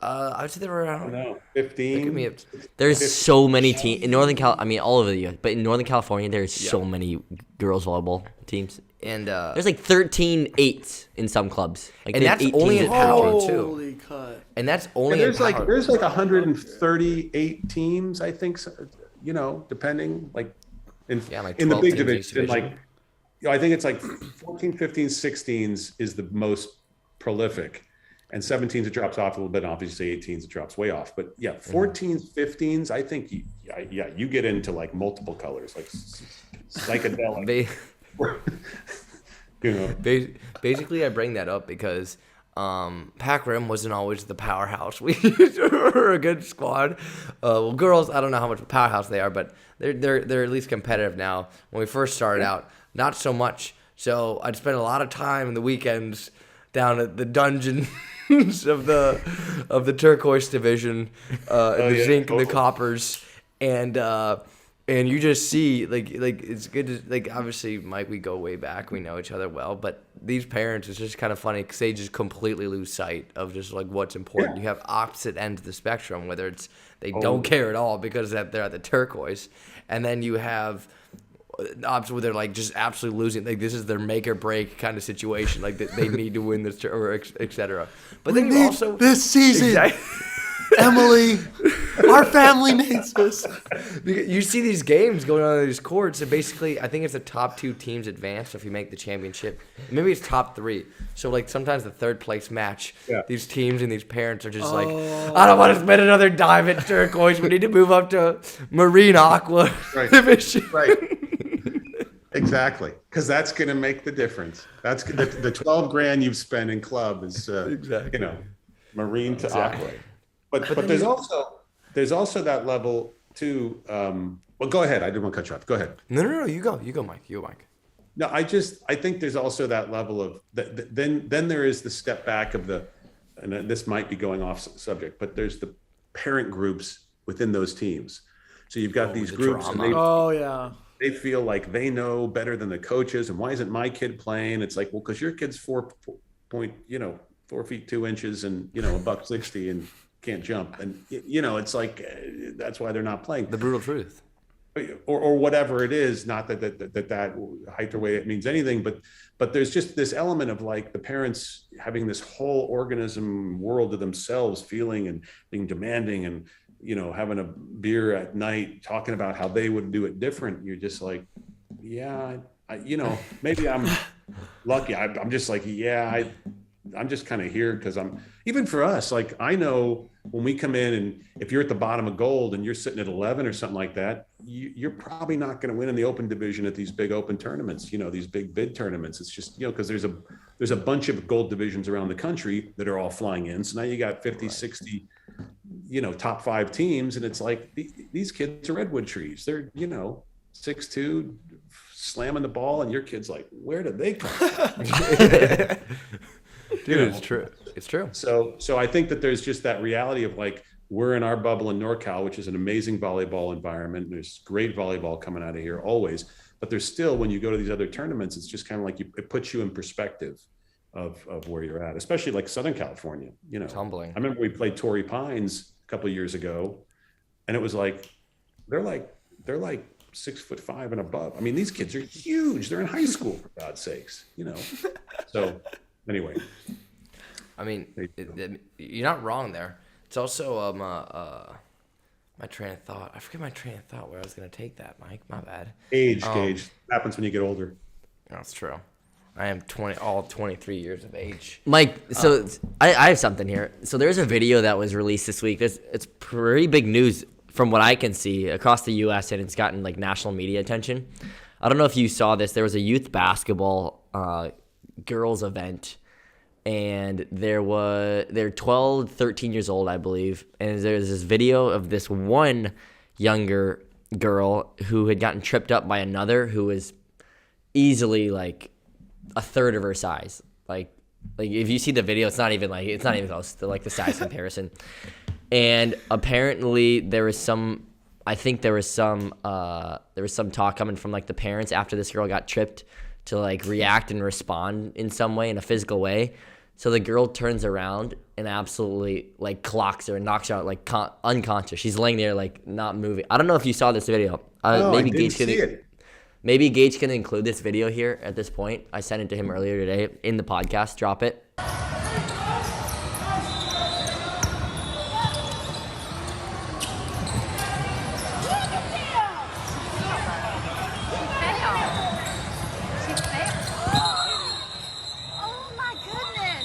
Speaker 2: I would say there were around.
Speaker 4: No,
Speaker 2: Give
Speaker 4: 15.
Speaker 2: me a,
Speaker 3: There's so many teams in Northern Cal. I mean, all over the U.S., but in Northern California, there's so many girls volleyball teams.
Speaker 2: and
Speaker 3: There's like 13 eights in some clubs. Like
Speaker 2: And
Speaker 3: they have
Speaker 2: that's
Speaker 3: 8
Speaker 2: only
Speaker 3: teams
Speaker 2: in
Speaker 3: at
Speaker 2: power,
Speaker 3: Patriot.
Speaker 2: too.
Speaker 1: Holy cut.
Speaker 2: and that's
Speaker 4: And
Speaker 2: only
Speaker 4: there's
Speaker 2: in
Speaker 4: like
Speaker 2: power.
Speaker 4: there's like 138 teams, I think. Depending like in
Speaker 2: Yeah, like
Speaker 4: in the
Speaker 2: 12
Speaker 4: big
Speaker 2: teams each
Speaker 4: division, like
Speaker 2: division.
Speaker 4: I think it's like 14, 15, 16s is the most prolific, and 17s it drops off a little bit. Obviously, 18s it drops way off. But yeah, 14s, 15s, I think you get into like multiple colors, like psychedelic. You know,
Speaker 2: Basically, I bring that up because Pac Rim wasn't always the powerhouse. We were a good squad. Well, girls, I don't know how much of a powerhouse they are, but they're at least competitive now. When we first started out, not so much. So I'd spend a lot of time in the weekends down at the dungeons of the turquoise division, and the
Speaker 4: yeah,
Speaker 2: zinc and the
Speaker 4: totally.
Speaker 2: coppers, and you just see like it's good to, like, obviously, Mike, we go way back, we know each other well, but these parents, it's just kind of funny because they just completely lose sight of just like what's important.
Speaker 4: Yeah.
Speaker 2: You have opposite ends of the spectrum, whether it's they don't care at all because they're at the turquoise, and then you have opposite where they're like just absolutely losing, like this is their make or break kind of situation, like they need to win this or etc. But then you also
Speaker 1: this season.
Speaker 2: Exactly.
Speaker 1: Emily, our family needs us.
Speaker 2: Because you see these games going on in these courts, and basically, I think it's the top 2 teams advance if you make the championship. Maybe it's top 3. So, like, sometimes the third place match,
Speaker 4: Yeah.
Speaker 2: these teams and these parents are just like, I don't want to spend another dime at turquoise. We need to move up to marine aqua
Speaker 4: Right.
Speaker 2: division.
Speaker 4: right? Exactly, because that's going to make the difference. That's the 12 grand you've spent in club is
Speaker 2: Exactly.
Speaker 4: marine to
Speaker 2: Exactly.
Speaker 4: aqua. But there's also that level too. Well, go ahead. I didn't want to cut you off. Go ahead.
Speaker 2: No. You go, Mike. You go, Mike.
Speaker 4: No, I think there's also that level of then there is the step back of and this might be going off subject, but there's the parent groups within those teams. So you've got these
Speaker 2: the
Speaker 4: groups,
Speaker 2: drama.
Speaker 4: and
Speaker 1: Oh yeah.
Speaker 4: they feel like they know better than the coaches, and why isn't my kid playing? It's like, well, because your kid's 4 feet 2 inches and $160 and can't jump, and it's like that's why they're not playing.
Speaker 2: The brutal truth.
Speaker 4: Or whatever it is, not that height or weight means anything, but there's just this element of like the parents having this whole organism world to themselves, feeling and being demanding, and having a beer at night, talking about how they would do it different. You're just like, yeah, maybe I'm lucky. I'm just like, yeah, I'm just kind of here because even for us, like I know when we come in, and if you're at the bottom of gold and you're sitting at 11 or something like that, you're probably not going to win in the open division at these big open tournaments, these big bid tournaments. It's just, because there's a bunch of gold divisions around the country that are all flying in. So now you got 50, 60, top 5 teams. And it's like, these kids are redwood trees. They're, 6'2", slamming the ball. And your kid's like, where did they come from?
Speaker 2: Dude, it's true. It's true.
Speaker 4: So I think that there's just that reality of like, we're in our bubble in NorCal, which is an amazing volleyball environment. There's great volleyball coming out of here always, but there's still, when you go to these other tournaments, it's just kind of like it puts you in perspective of where you're at, especially like Southern California.
Speaker 2: It's humbling.
Speaker 4: I remember we played Torrey Pines a couple of years ago, and it was like they're like 6'5" and above. I mean, these kids are huge. They're in high school, for God's sakes. So anyway.
Speaker 2: I mean, you're not wrong there. It's also my train of thought. I forget my train of thought where I was going to take that, Mike. My bad.
Speaker 4: Age happens when you get older.
Speaker 2: That's true. I am 23 years of age.
Speaker 3: Mike, so I have something here. So there's a video that was released this week. It's pretty big news from what I can see across the U.S., and it's gotten like national media attention. I don't know if you saw this. There was a youth basketball girls event, and they're 12, 13 years old, I believe. And there's this video of this one younger girl who had gotten tripped up by another who was easily like a third of her size. Like if you see the video, it's not even close to like the size comparison. And apparently there was some talk coming from like the parents after this girl got tripped to like react and respond in some way, in a physical way. So the girl turns around and absolutely like clocks her and knocks her out like unconscious. She's laying there like not moving. I don't know if you saw this video.
Speaker 4: No, I didn't see it.
Speaker 3: Maybe Gage can include this video here at this point. I sent it to him earlier today in the podcast. Drop it.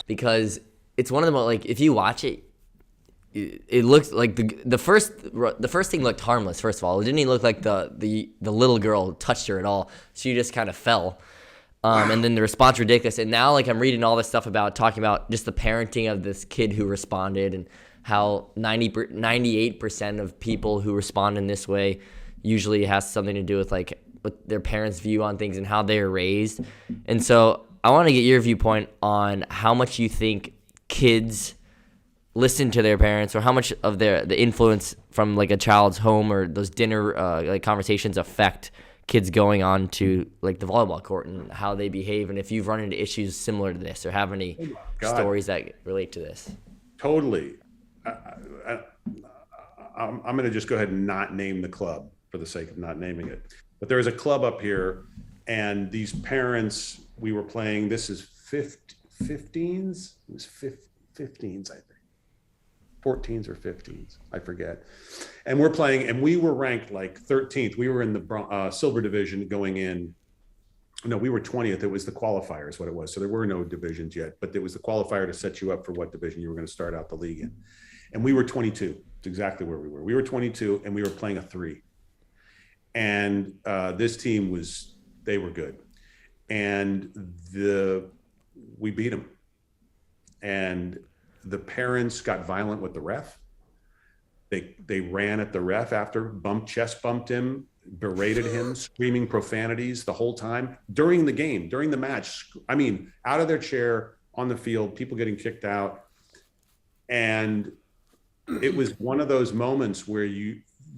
Speaker 3: Because it's one of the most, like, if you watch it, it looks like the first thing looked harmless. First of all, it didn't even look like the little girl touched her at all. She just kind of fell, and then the response ridiculous. And now, like, I'm reading all this stuff talking about just the parenting of this kid who responded, and how 98% of people who respond in this way usually has something to do with like what their parents' view on things and how they're raised. And so I want to get your viewpoint on how much you think kids listen to their parents, or how much of the influence from like a child's home or those dinner like conversations affect kids going on to like the volleyball court and how they behave, and if you've run into issues similar to this or have any stories that relate to this.
Speaker 4: Totally. I'm going to just go ahead and not name the club for the sake of not naming it. But there is a club up here, and these parents, we were playing, this is 15s? It was 15s, I think. 14s or 15s, I forget. And we're playing, and we were ranked like 13th. We were in the silver division going in. No, we were 20th. It was the qualifier is what it was. So there were no divisions yet, but it was the qualifier to set you up for what division you were going to start out the league in. And we were 22. It's exactly where we were. We were 22, and we were playing a 3. And this team they were good. And we beat them. And the parents got violent with the ref. They ran at the ref after, chest bumped him, berated him, screaming profanities the whole time during the game, during the match. I mean, out of their chair, on the field, people getting kicked out. And it was one of those moments where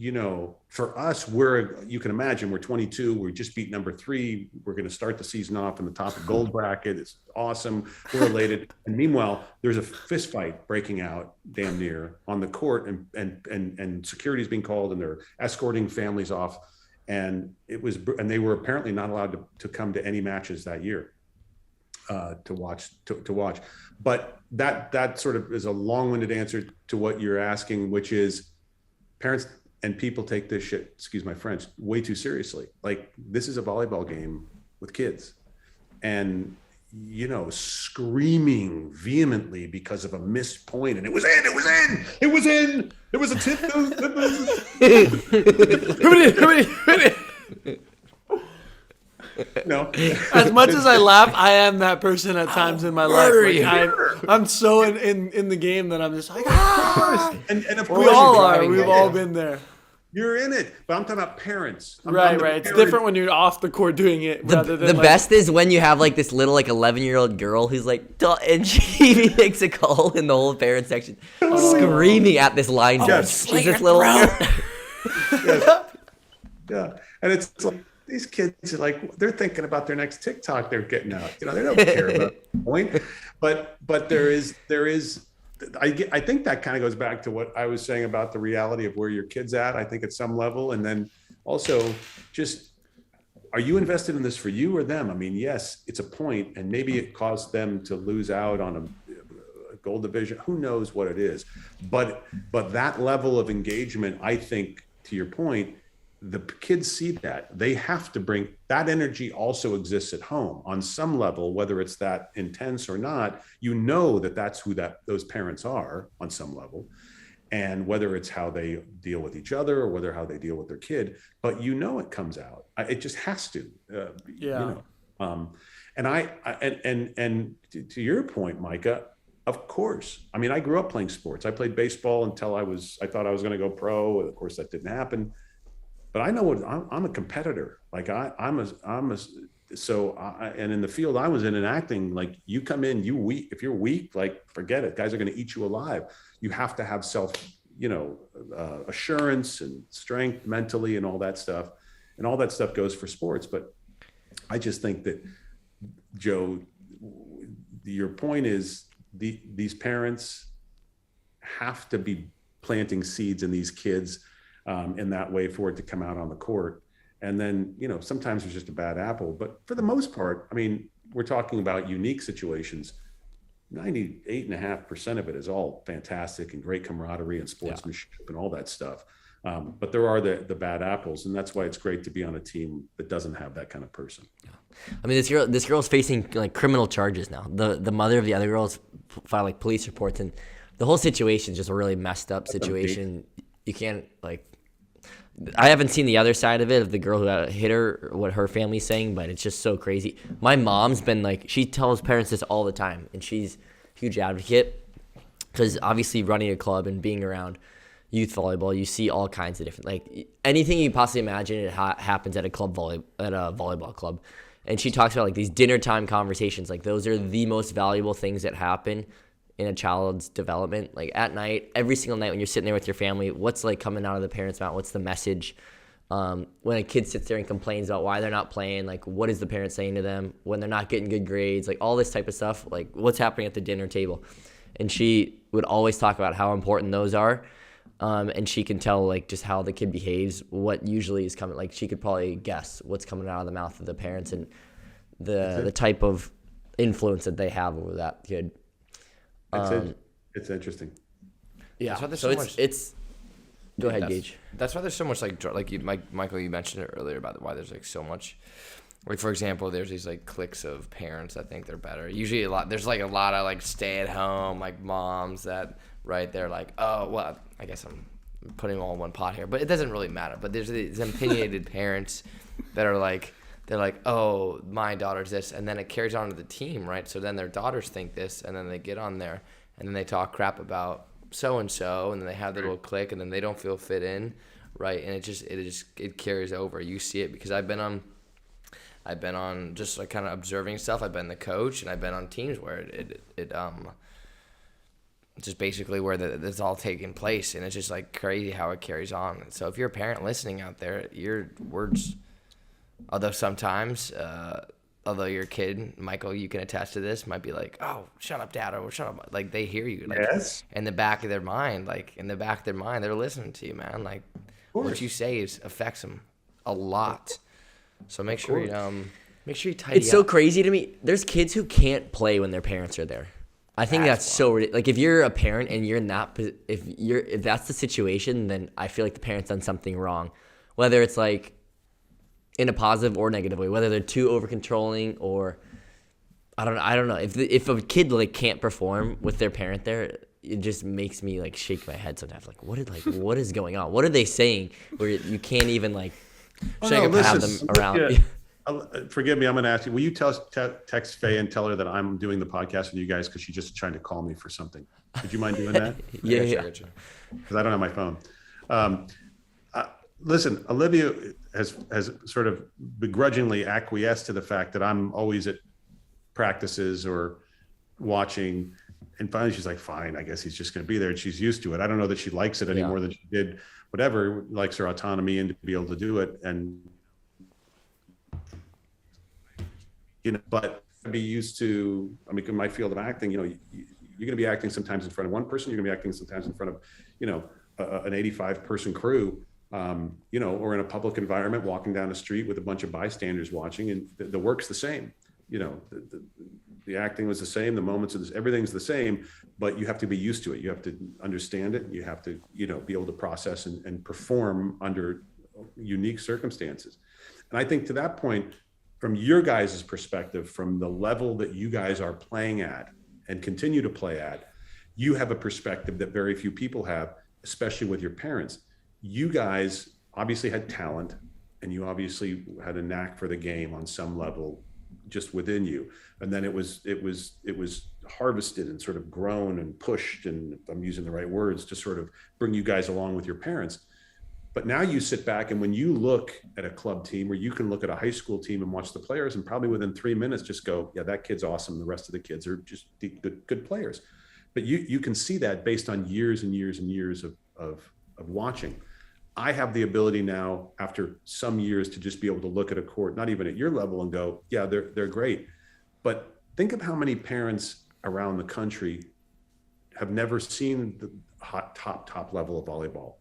Speaker 4: you know, for us, you can imagine we're 22, we just beat number 3. We're going to start the season off in the top of gold bracket. It's awesome. We're elated. And meanwhile, there's a fist fight breaking out damn near on the court, and security's being called, and they're escorting families off. And they were apparently not allowed to come to any matches that year to watch. But that sort of is a long-winded answer to what you're asking, which is parents and people take this shit, excuse my French, way too seriously. Like, this is a volleyball game with kids, and, you know, screaming vehemently because of a missed point, and it was in, it was a tip. No.
Speaker 1: As much as I laugh, I am that person at times in my life. Like, I'm so in the game that I'm just like,
Speaker 4: and of course
Speaker 1: we all are. We've all been there.
Speaker 4: You're in it, but I'm talking about parents.
Speaker 1: Right. It's different when you're off the court doing it.
Speaker 3: The best is when you have like this little like 11-year-old girl who's like, and she makes a call in the whole parent section, screaming at this line judge. She's this little girl.
Speaker 4: Yeah, and it's like, these kids are like, they're thinking about their next TikTok they're getting out. You know, they don't care about the point. But there is. I think that kind of goes back to what I was saying about the reality of where your kid's at. I think at some level, and then also just, are you invested in this for you or them? I mean, yes, it's a point, and maybe it caused them to lose out on a gold division. Who knows what it is? But that level of engagement, I think, to your point, the kids see that. They have to bring that energy. Also exists at home on some level, whether it's that intense or not. You know that's who those parents are on some level, and whether it's how they deal with each other or whether how they deal with their kid. But you know it comes out. It just has to.
Speaker 1: Yeah.
Speaker 4: You know. And to your point, Micah, of course. I mean, I grew up playing sports. I played baseball until I thought I was going to go pro. Of course, that didn't happen. But I know I'm a competitor. Like I'm a so and in the field I was in acting, like you come in, you weak. If you're weak, like forget it. Guys are going to eat you alive. You have to have self, assurance and strength mentally and all that stuff. And all that stuff goes for sports. But I just think that, Joe, your point is these parents have to be planting seeds in these kids in that way for it to come out on the court. And then, sometimes there's just a bad apple. But for the most part, I mean, we're talking about unique situations. 98.5% of it is all fantastic and great camaraderie and sportsmanship and all that stuff. But there are the bad apples, and that's why it's great to be on a team that doesn't have that kind of person. Yeah.
Speaker 3: I mean, this girl's facing like criminal charges now. The mother of the other girls filed like police reports, and the whole situation is just a really messed up situation. You can't I haven't seen the other side of it, of the girl who hit her, what her family's saying, but it's just so crazy. My mom's been she tells parents this all the time, and she's a huge advocate because obviously running a club and being around youth volleyball, you see all kinds of different, anything you possibly imagine, it happens at a volleyball club. And she talks about these dinner time conversations. Those are the most valuable things that happen in a child's development. At night, every single night when you're sitting there with your family, what's coming out of the parents' mouth? What's the message? When a kid sits there and complains about why they're not playing, what is the parent saying to them? When they're not getting good grades, all this type of stuff, what's happening at the dinner table. And she would always talk about how important those are. And she can tell just how the kid behaves, what usually is coming. She could probably guess what's coming out of the mouth of the parents and the type of influence that they have over that kid.
Speaker 4: It's interesting.
Speaker 2: Yeah.
Speaker 3: So it's go ahead, Gage.
Speaker 2: That's why there's so much Michael, you mentioned it earlier about why there's so much. For example, there's these cliques of parents that think they're better. Usually there's a lot of stay at home moms that they're oh well, I guess I'm putting them all in one pot here, but it doesn't really matter. But there's these opinionated parents that are they're oh, my daughter's this, and then it carries on to the team, right? So then their daughters think this, and then they get on there, and then they talk crap about so and so, and then they have their little clique, and then they don't feel fit in, right? And it carries over. You see it because I've been on just kind of observing stuff. I've been the coach, and I've been on teams where it just basically where that's all taking place, and it's just crazy how it carries on. So if you're a parent listening out there, your words, although sometimes, although your kid, Michael, you can attest to this, might be oh, shut up, Dad, or shut up. They hear you.
Speaker 4: Yes.
Speaker 2: In the back of their mind, they're listening to you, man. What you say affects them a lot. So make sure you tidy
Speaker 3: It's so
Speaker 2: up.
Speaker 3: crazy to me. There's kids who can't play when their parents are there. I think that's so ridiculous. If you're a parent and you're in that, if that's the situation, then I feel the parent's done something wrong. Whether it's in a positive or negative way, whether they're too over controlling or I don't know. If a kid can't perform with their parent there, it just makes me shake my head sometimes. What is going on? What are they saying where you can't even have them around?
Speaker 4: Yeah. Forgive me, I'm going to ask you, will you text Faye and tell her that I'm doing the podcast with you guys because she's just trying to call me for something? Would you mind doing that?
Speaker 3: Yeah.
Speaker 4: Because I don't have my phone. Listen, Olivia has sort of begrudgingly acquiesced to the fact that I'm always at practices or watching, and finally she's fine, I guess he's just going to be there, and she's used to it. I don't know that she likes it any more than she did, whatever, likes her autonomy and to be able to do it. And but be used to, in my field of acting, you're going to be acting sometimes in front of one person, you're going to be acting sometimes in front of, an 85 person crew, or in a public environment, walking down the street with a bunch of bystanders watching, and the work's the same. The acting was the same, the moments of this, everything's the same, but you have to be used to it. You have to understand it. You have to, be able to process and perform under unique circumstances. And I think to that point, from your guys' perspective, from the level that you guys are playing at and continue to play at, you have a perspective that very few people have, especially with your parents. You guys obviously had talent, and you obviously had a knack for the game on some level just within you. And then it was harvested and sort of grown and pushed, and if I'm using the right words, to sort of bring you guys along with your parents. But now you sit back, and when you look at a club team, or you can look at a high school team and watch the players, and probably within 3 minutes just go, yeah, that kid's awesome. The rest of the kids are just good players. But you can see that based on years and years and years of watching. I have the ability now, after some years, to just be able to look at a court, not even at your level, and go, yeah, they're great. But think of how many parents around the country have never seen the top level of volleyball.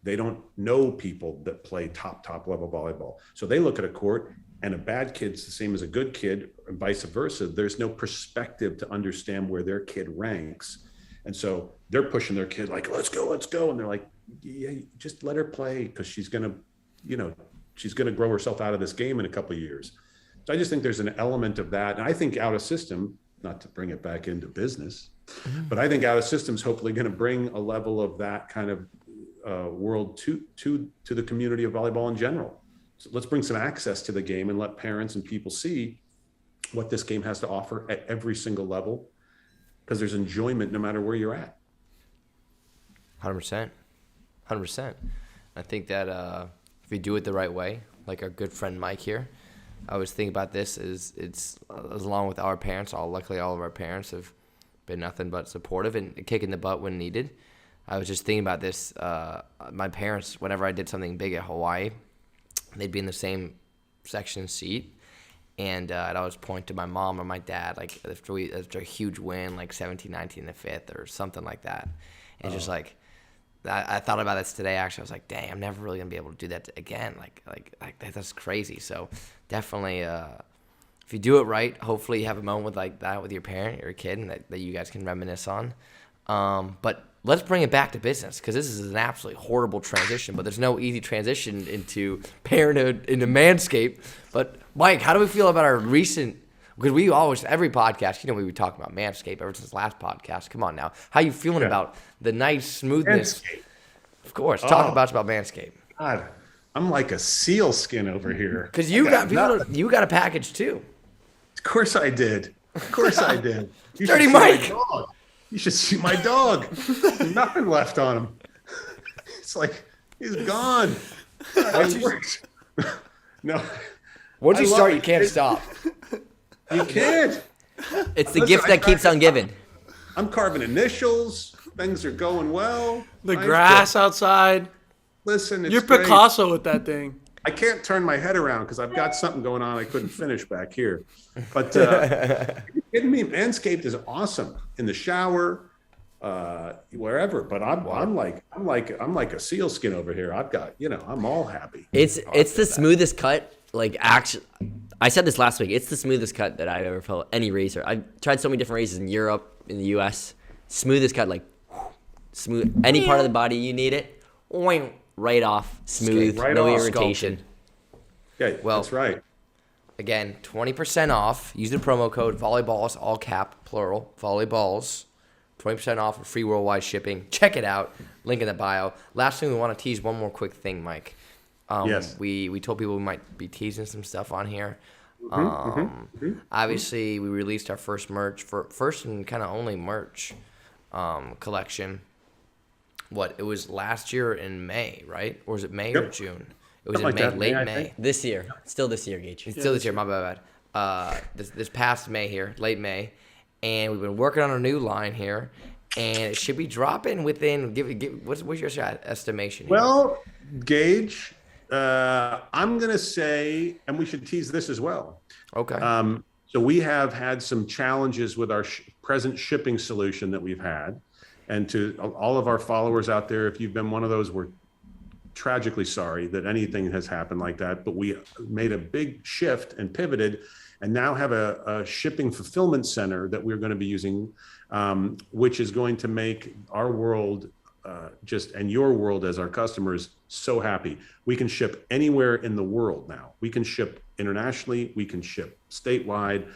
Speaker 4: They don't know people that play top level volleyball. So they look at a court, and a bad kid's the same as a good kid, and vice versa. There's no perspective to understand where their kid ranks. And so they're pushing their kid like, let's go. And they're like, yeah, just let her play, because she's going to grow herself out of this game in a couple of years. So I just think there's an element of that. And I think out of system, not to bring it back into business, but I think out of system is hopefully going to bring a level of that kind of world to the community of volleyball in general. So let's bring some access to the game and let parents and people see what this game has to offer at every single level, because there's enjoyment no matter where you're at.
Speaker 2: 100%. I think that if we do it the right way, like our good friend Mike here, I was thinking about this is it's along with our parents. Luckily, all of our parents have been nothing but supportive and kicking the butt when needed. I was just thinking about this. My parents, whenever I did something big at Hawaii, they'd be in the same section seat, and I'd always point to my mom or my dad, like after a huge win, like 17-19 in the fifth or something like that. And just like, I thought about this today. Actually, I was like, dang, I'm never really gonna be able to do that again. Like that's crazy. So definitely, if you do it right, hopefully you have a moment like that with your parent or your kid, and that you guys can reminisce on. But let's bring it back to business, because this is an absolutely horrible transition, but there's no easy transition into parenthood, into Manscaped. But Mike, how do we feel about our recent, because we always, every podcast, we were talking about Manscaped ever since the last podcast. Come on now. How you feeling about the nice smoothness?
Speaker 4: Manscaped.
Speaker 2: Of course. Talk about Manscaped.
Speaker 4: God, I'm like a seal skin over here.
Speaker 2: Because you got a package too.
Speaker 4: Of course I did. You
Speaker 2: Dirty
Speaker 4: should see
Speaker 2: Mike.
Speaker 4: my dog. You should see my dog. There's nothing left on him. It's like he's gone. No.
Speaker 2: Once you start, you can't stop.
Speaker 4: You can't.
Speaker 3: It's the gift that keeps on giving.
Speaker 4: I'm carving initials. Things are going well.
Speaker 1: The grass outside.
Speaker 4: Listen, it's
Speaker 1: You're
Speaker 4: great.
Speaker 1: Picasso with that thing.
Speaker 4: I can't turn my head around because I've got something going on I couldn't finish back here. But are you kidding me? Manscaped is awesome in the shower, wherever. But I'm like a seal skin over here. I've got, I'm all happy.
Speaker 3: It's the smoothest cut. Like, actually, I said this last week. It's the smoothest cut that I've ever felt any razor. I've tried so many different razors in Europe, in the U.S. Smoothest cut, like smooth. Any part of the body you need it, right off, smooth,
Speaker 4: Right
Speaker 3: no
Speaker 4: off.
Speaker 3: irritation.
Speaker 4: Yeah,
Speaker 2: Well,
Speaker 4: that's right.
Speaker 2: Again, 20% off. Use the promo code volleyballs, all cap, plural, volleyballs. 20% off for free worldwide shipping. Check it out. Link in the bio. Last thing, we want to tease one more quick thing, Mike.
Speaker 4: Yes.
Speaker 2: We told people we might be teasing some stuff on here.
Speaker 4: Mm-hmm.
Speaker 2: Obviously, we released our first and kind of only merch collection. It was last year in May, right? Or was it May or June? It was
Speaker 4: Something
Speaker 2: in
Speaker 4: like
Speaker 2: May,
Speaker 4: that,
Speaker 2: late
Speaker 4: May, I
Speaker 2: May.
Speaker 4: think.
Speaker 3: This year. Still this year, Gage.
Speaker 2: It's still this year, my bad. This past May here, late May, and we've been working on a new line here, and it should be dropping within. What's your estimation here?
Speaker 4: Well, Gage, I'm gonna say, and we should tease this as well.
Speaker 2: Okay.
Speaker 4: So we have had some challenges with our present shipping solution that we've had, and to all of our followers out there, if you've been one of those, we're tragically sorry that anything has happened like that, but we made a big shift and pivoted and now have a shipping fulfillment center that we're going to be using, which is going to make our world and your world as our customers so happy. We can ship anywhere in the world now. We can ship internationally. We can ship statewide.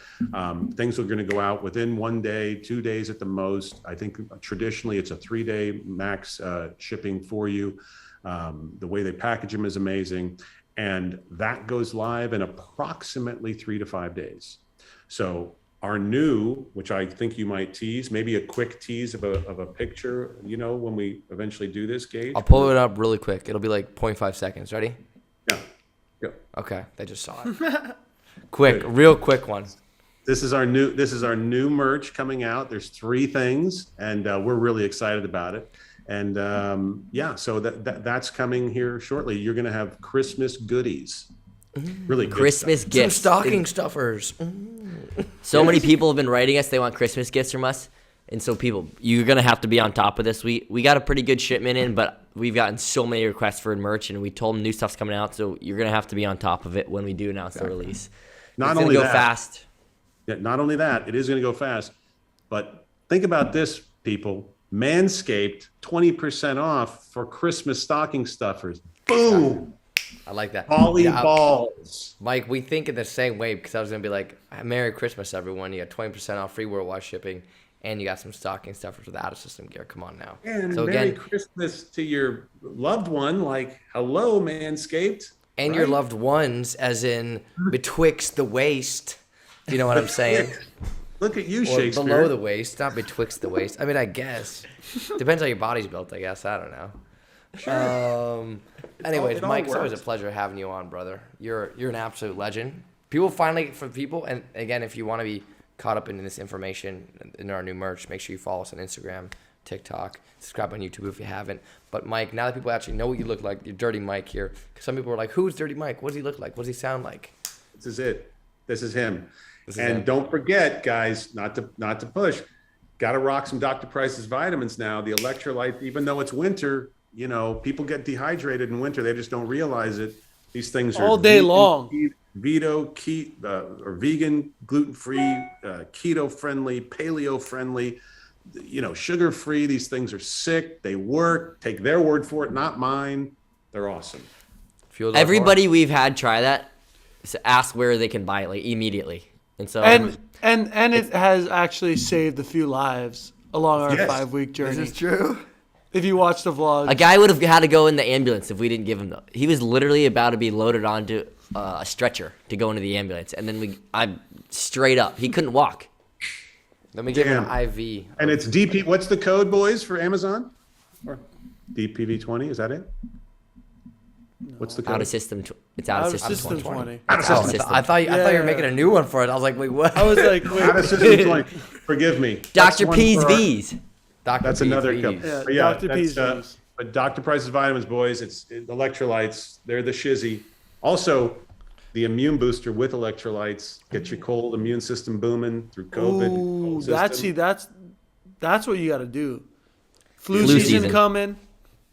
Speaker 4: Things are going to go out within 1 day, 2 days at the most. I think traditionally it's a 3-day max shipping for you. The way they package them is amazing. And that goes live in approximately 3 to 5 days. So our new, which I think you might tease, maybe a quick tease of a picture, when we eventually do this, Gage.
Speaker 2: I'll pull it up really quick. It'll be like 0.5 seconds. Ready?
Speaker 4: Yeah.
Speaker 2: Okay, they just saw it. Quick, real quick one.
Speaker 4: This is our new merch coming out. There's 3 things, and we're really excited about it. And so that's coming here shortly. You're going to have Christmas goodies. Really good
Speaker 3: Christmas
Speaker 4: stuff.
Speaker 3: gifts.
Speaker 2: Some stocking stuffers.
Speaker 3: So many people have been writing us. They want Christmas gifts from us. And so you're going to have to be on top of this. We got a pretty good shipment in, but we've gotten so many requests for merch, and we told them new stuff's coming out. So you're going to have to be on top of it when we do announce the release.
Speaker 4: Not
Speaker 3: it's
Speaker 4: only
Speaker 3: gonna go
Speaker 4: that,
Speaker 3: fast.
Speaker 4: Yeah, not only that, it is going to go fast. But think about this, people. Manscaped, 20% off for Christmas stocking stuffers. Boom!
Speaker 2: I like that.
Speaker 4: Holly
Speaker 2: Yeah,
Speaker 4: balls.
Speaker 2: Mike, we think in the same way because I was going to be like, Merry Christmas, everyone. You got 20% off free worldwide shipping, and you got some stocking stuffers with out-of-system gear. Come on now.
Speaker 4: And
Speaker 2: So
Speaker 4: Merry
Speaker 2: again,
Speaker 4: Christmas to your loved one. Like, hello, Manscaped.
Speaker 2: and your loved ones, as in betwixt the waist. Do you know what I'm saying?
Speaker 4: Look at you,
Speaker 2: Or
Speaker 4: Shakespeare.
Speaker 2: below the waist, not betwixt the waist. I mean, I guess. Depends how your body's built, I guess. I don't know. Anyways,
Speaker 4: it all
Speaker 2: Mike, it's always a
Speaker 4: works.
Speaker 2: pleasure having you on, brother. You're an absolute legend. And again, if you want to be caught up in this information in our new merch, make sure you follow us on Instagram, TikTok, subscribe on YouTube if you haven't. But Mike, now that people actually know what you look like, you're Dirty Mike here. Because some people are like, who's Dirty Mike? What does he look like? What does he sound like?
Speaker 4: This is it. This is him.
Speaker 2: This is
Speaker 4: And
Speaker 2: him.
Speaker 4: don't forget, guys, not to push. Got to rock some Dr. Price's vitamins now. The electrolyte, even though it's winter, people get dehydrated in winter. They just don't realize it. These things are
Speaker 1: All day long.
Speaker 4: Vegan, gluten-free, keto-friendly, paleo-friendly, sugar-free. These things are sick. They work. Take their word for it, not mine. They're awesome.
Speaker 2: Fuels our
Speaker 3: Everybody we've had try that ask where they can buy it like immediately. And so
Speaker 1: And it has actually saved a few lives along our
Speaker 4: Yes.
Speaker 1: 5-week journey.
Speaker 2: This is true.
Speaker 1: If you watch the vlog,
Speaker 3: a guy would have had to go in the ambulance if we didn't give him he was literally about to be loaded onto a stretcher to go into the ambulance, and then I straight up he couldn't walk.
Speaker 2: Let me give him
Speaker 4: Damn.
Speaker 2: an IV.
Speaker 4: And it's DP. What's the code, boys, for Amazon? DPV20. Is that it? What's the code?
Speaker 3: Out of system. It's out of
Speaker 1: out of
Speaker 3: system.
Speaker 1: system
Speaker 3: 2020.
Speaker 1: 20.
Speaker 4: Out of
Speaker 3: Out of
Speaker 4: system.
Speaker 3: system.
Speaker 2: I thought you were
Speaker 1: Yeah.
Speaker 2: making a new one for it. I was like, wait, what?
Speaker 1: I was like,
Speaker 4: Out of
Speaker 1: wait.
Speaker 4: system 20. Forgive me. That's
Speaker 3: Dr.
Speaker 4: one
Speaker 3: P's
Speaker 4: for our-
Speaker 3: V's.
Speaker 2: Dr.
Speaker 4: That's
Speaker 2: P,
Speaker 4: another
Speaker 2: please.
Speaker 4: cup.
Speaker 1: Yeah,
Speaker 4: But
Speaker 1: Dr.
Speaker 4: that's,
Speaker 1: P's views.
Speaker 4: but Dr. Price's vitamins, boys, it's electrolytes. They're the shizzy. Also, the immune booster with electrolytes gets your cold immune system booming through COVID.
Speaker 1: Ooh,
Speaker 4: cold
Speaker 1: that's
Speaker 4: system.
Speaker 1: that's what you got to do. Flu
Speaker 3: Flu
Speaker 1: season
Speaker 3: season.
Speaker 1: coming.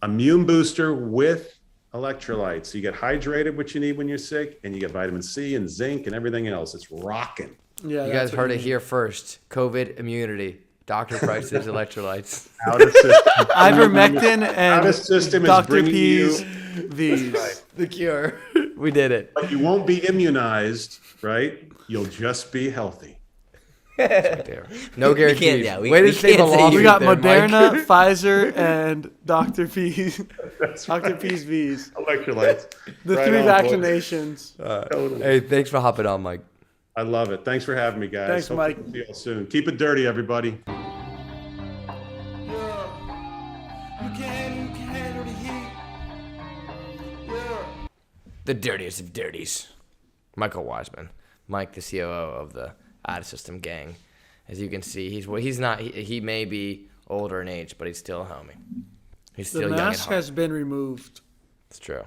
Speaker 4: Immune booster with electrolytes. So you get hydrated, what you need when you're sick, and you get vitamin C and zinc and everything else. It's rocking.
Speaker 1: Yeah,
Speaker 2: You
Speaker 1: that's
Speaker 2: guys
Speaker 1: what
Speaker 2: heard it
Speaker 1: need.
Speaker 2: here first. COVID immunity. Dr. Price's electrolytes.
Speaker 4: Out of system.
Speaker 1: Ivermectin
Speaker 4: Out of
Speaker 1: and
Speaker 4: system is
Speaker 1: Dr.
Speaker 4: bringing
Speaker 1: P's
Speaker 4: you.
Speaker 1: V's.
Speaker 4: Right.
Speaker 2: The cure. We did it.
Speaker 4: But you won't be immunized, right? You'll just be healthy.
Speaker 2: There. No guarantees.
Speaker 3: yeah,
Speaker 2: Way to
Speaker 3: we
Speaker 2: save a
Speaker 3: can't say
Speaker 2: lawsuit
Speaker 1: We got
Speaker 2: there, Mike.
Speaker 1: Moderna, Pfizer, and Dr. P's.
Speaker 4: That's
Speaker 1: Dr.
Speaker 4: right.
Speaker 1: P's V's.
Speaker 4: Electrolytes.
Speaker 1: The
Speaker 4: Right
Speaker 1: 3
Speaker 4: on, boys.
Speaker 1: vaccinations.
Speaker 4: Totally.
Speaker 2: Hey, thanks for hopping on, Mike.
Speaker 4: I love it. Thanks for having me, guys.
Speaker 1: Thanks,
Speaker 4: Hope
Speaker 1: Mike.
Speaker 4: to see you all soon. Keep it dirty, everybody.
Speaker 2: The dirtiest of dirties. Michael Wiseman. Mike, the COO of the Out of System gang. As you can see, he may be older in age, but he's still a homie. He's
Speaker 1: The
Speaker 2: still young at
Speaker 1: mask
Speaker 2: heart.
Speaker 1: has been removed.
Speaker 2: It's true.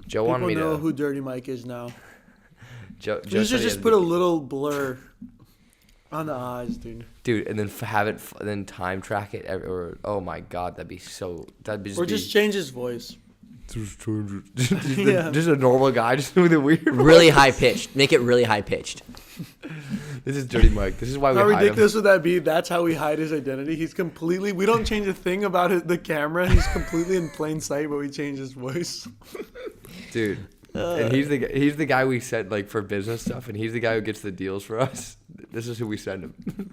Speaker 2: Joe wanted
Speaker 1: People
Speaker 2: me
Speaker 1: know
Speaker 2: to.
Speaker 1: who Dirty Mike is now.
Speaker 2: Joe
Speaker 1: You
Speaker 2: said
Speaker 1: should
Speaker 2: he
Speaker 1: just
Speaker 2: had
Speaker 1: put
Speaker 2: the-
Speaker 1: a little blur on the eyes, dude.
Speaker 2: dude, and then then time track it. Or oh my god, that'd be so. That'd be
Speaker 1: Or just change his voice.
Speaker 2: just,
Speaker 1: Yeah.
Speaker 2: just a normal guy, just with a weird.
Speaker 3: Really high pitched. Make it really high pitched.
Speaker 2: This is Dirty Mike. This is why we
Speaker 1: How
Speaker 2: hide him.
Speaker 1: ridiculous would that be? That's how we hide his identity. He's completely. We don't change a thing about the camera. He's completely in plain sight, but we change his voice.
Speaker 2: Dude. And he's the guy we send like for business stuff, and he's the guy who gets the deals for us. This is who we send him.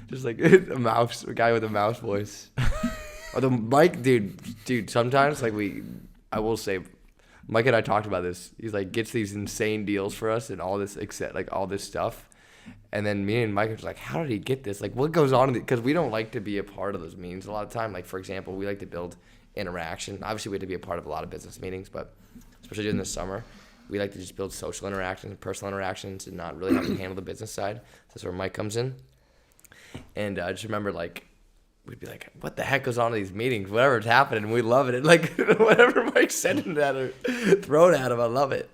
Speaker 2: Just like a guy with a mouse voice. Or the Mike, dude. Sometimes I will say, Mike and I talked about this. He's like gets these insane deals for us and all this all this stuff, And then me and Mike was like, how did he get this? Like, what goes on? Because we don't like to be a part of those meetings a lot of time. Like, for example, we like to build interaction. Obviously, we have to be a part of a lot of business meetings, but especially during the summer, we like to just build social interactions and personal interactions and not really have to handle the business side. That's where Mike comes in. And I just remember, like, we'd be like, what the heck goes on in these meetings? Whatever's happening, we love it. And, like, whatever Mike's sending at or throwing at him, I love it.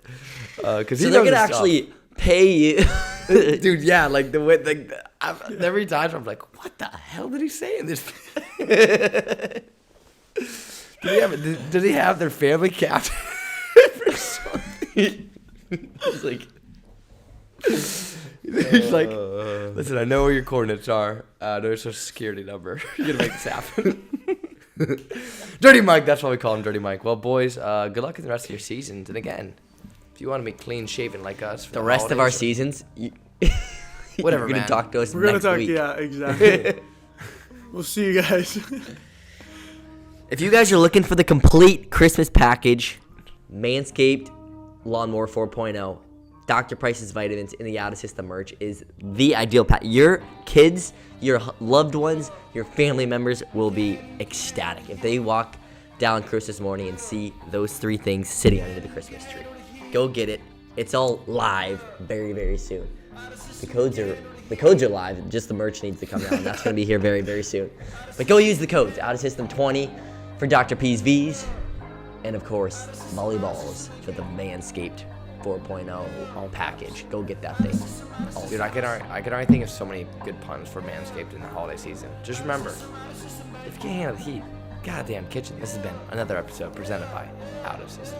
Speaker 2: Cause
Speaker 3: So they're gonna actually pay you.
Speaker 2: Dude, yeah, like the way, like every time I'm like, what the hell did he say in this? Did he have their family captive or something? He's like, listen, I know where your coordinates are. I know your social security number. You're gonna make this happen. Dirty Mike, that's why we call him Dirty Mike. Well, boys, good luck in the rest of your seasons. And again, if you want to be clean shaven like us, for
Speaker 3: The rest of our
Speaker 2: holidays,
Speaker 3: seasons,
Speaker 2: Whatever,
Speaker 3: you're gonna
Speaker 2: man.
Speaker 3: talk to us
Speaker 1: We're gonna
Speaker 3: next
Speaker 1: talk.
Speaker 3: week.
Speaker 1: Yeah, exactly. We'll see you guys.
Speaker 3: If you guys are looking for the complete Christmas package, Manscaped Lawnmower 4.0, Dr. Price's vitamins, and the Out of System merch is the ideal pack. Your kids, your loved ones, your family members will be ecstatic if they walk down Christmas morning and see those three things sitting under the Christmas tree. Go get it. It's all live very, very soon. The codes are live. Just the merch needs to come down. That's going to be here very, very soon. But go use the codes. Out of System 20 for Dr. P's V's. And, of course, volleyballs for the Manscaped 4.0 package. Go get that thing.
Speaker 2: Dude, I can already think of so many good puns for Manscaped in the holiday season. Just remember, if you can't handle the heat, goddamn kitchen. This has been another episode presented by Out of System.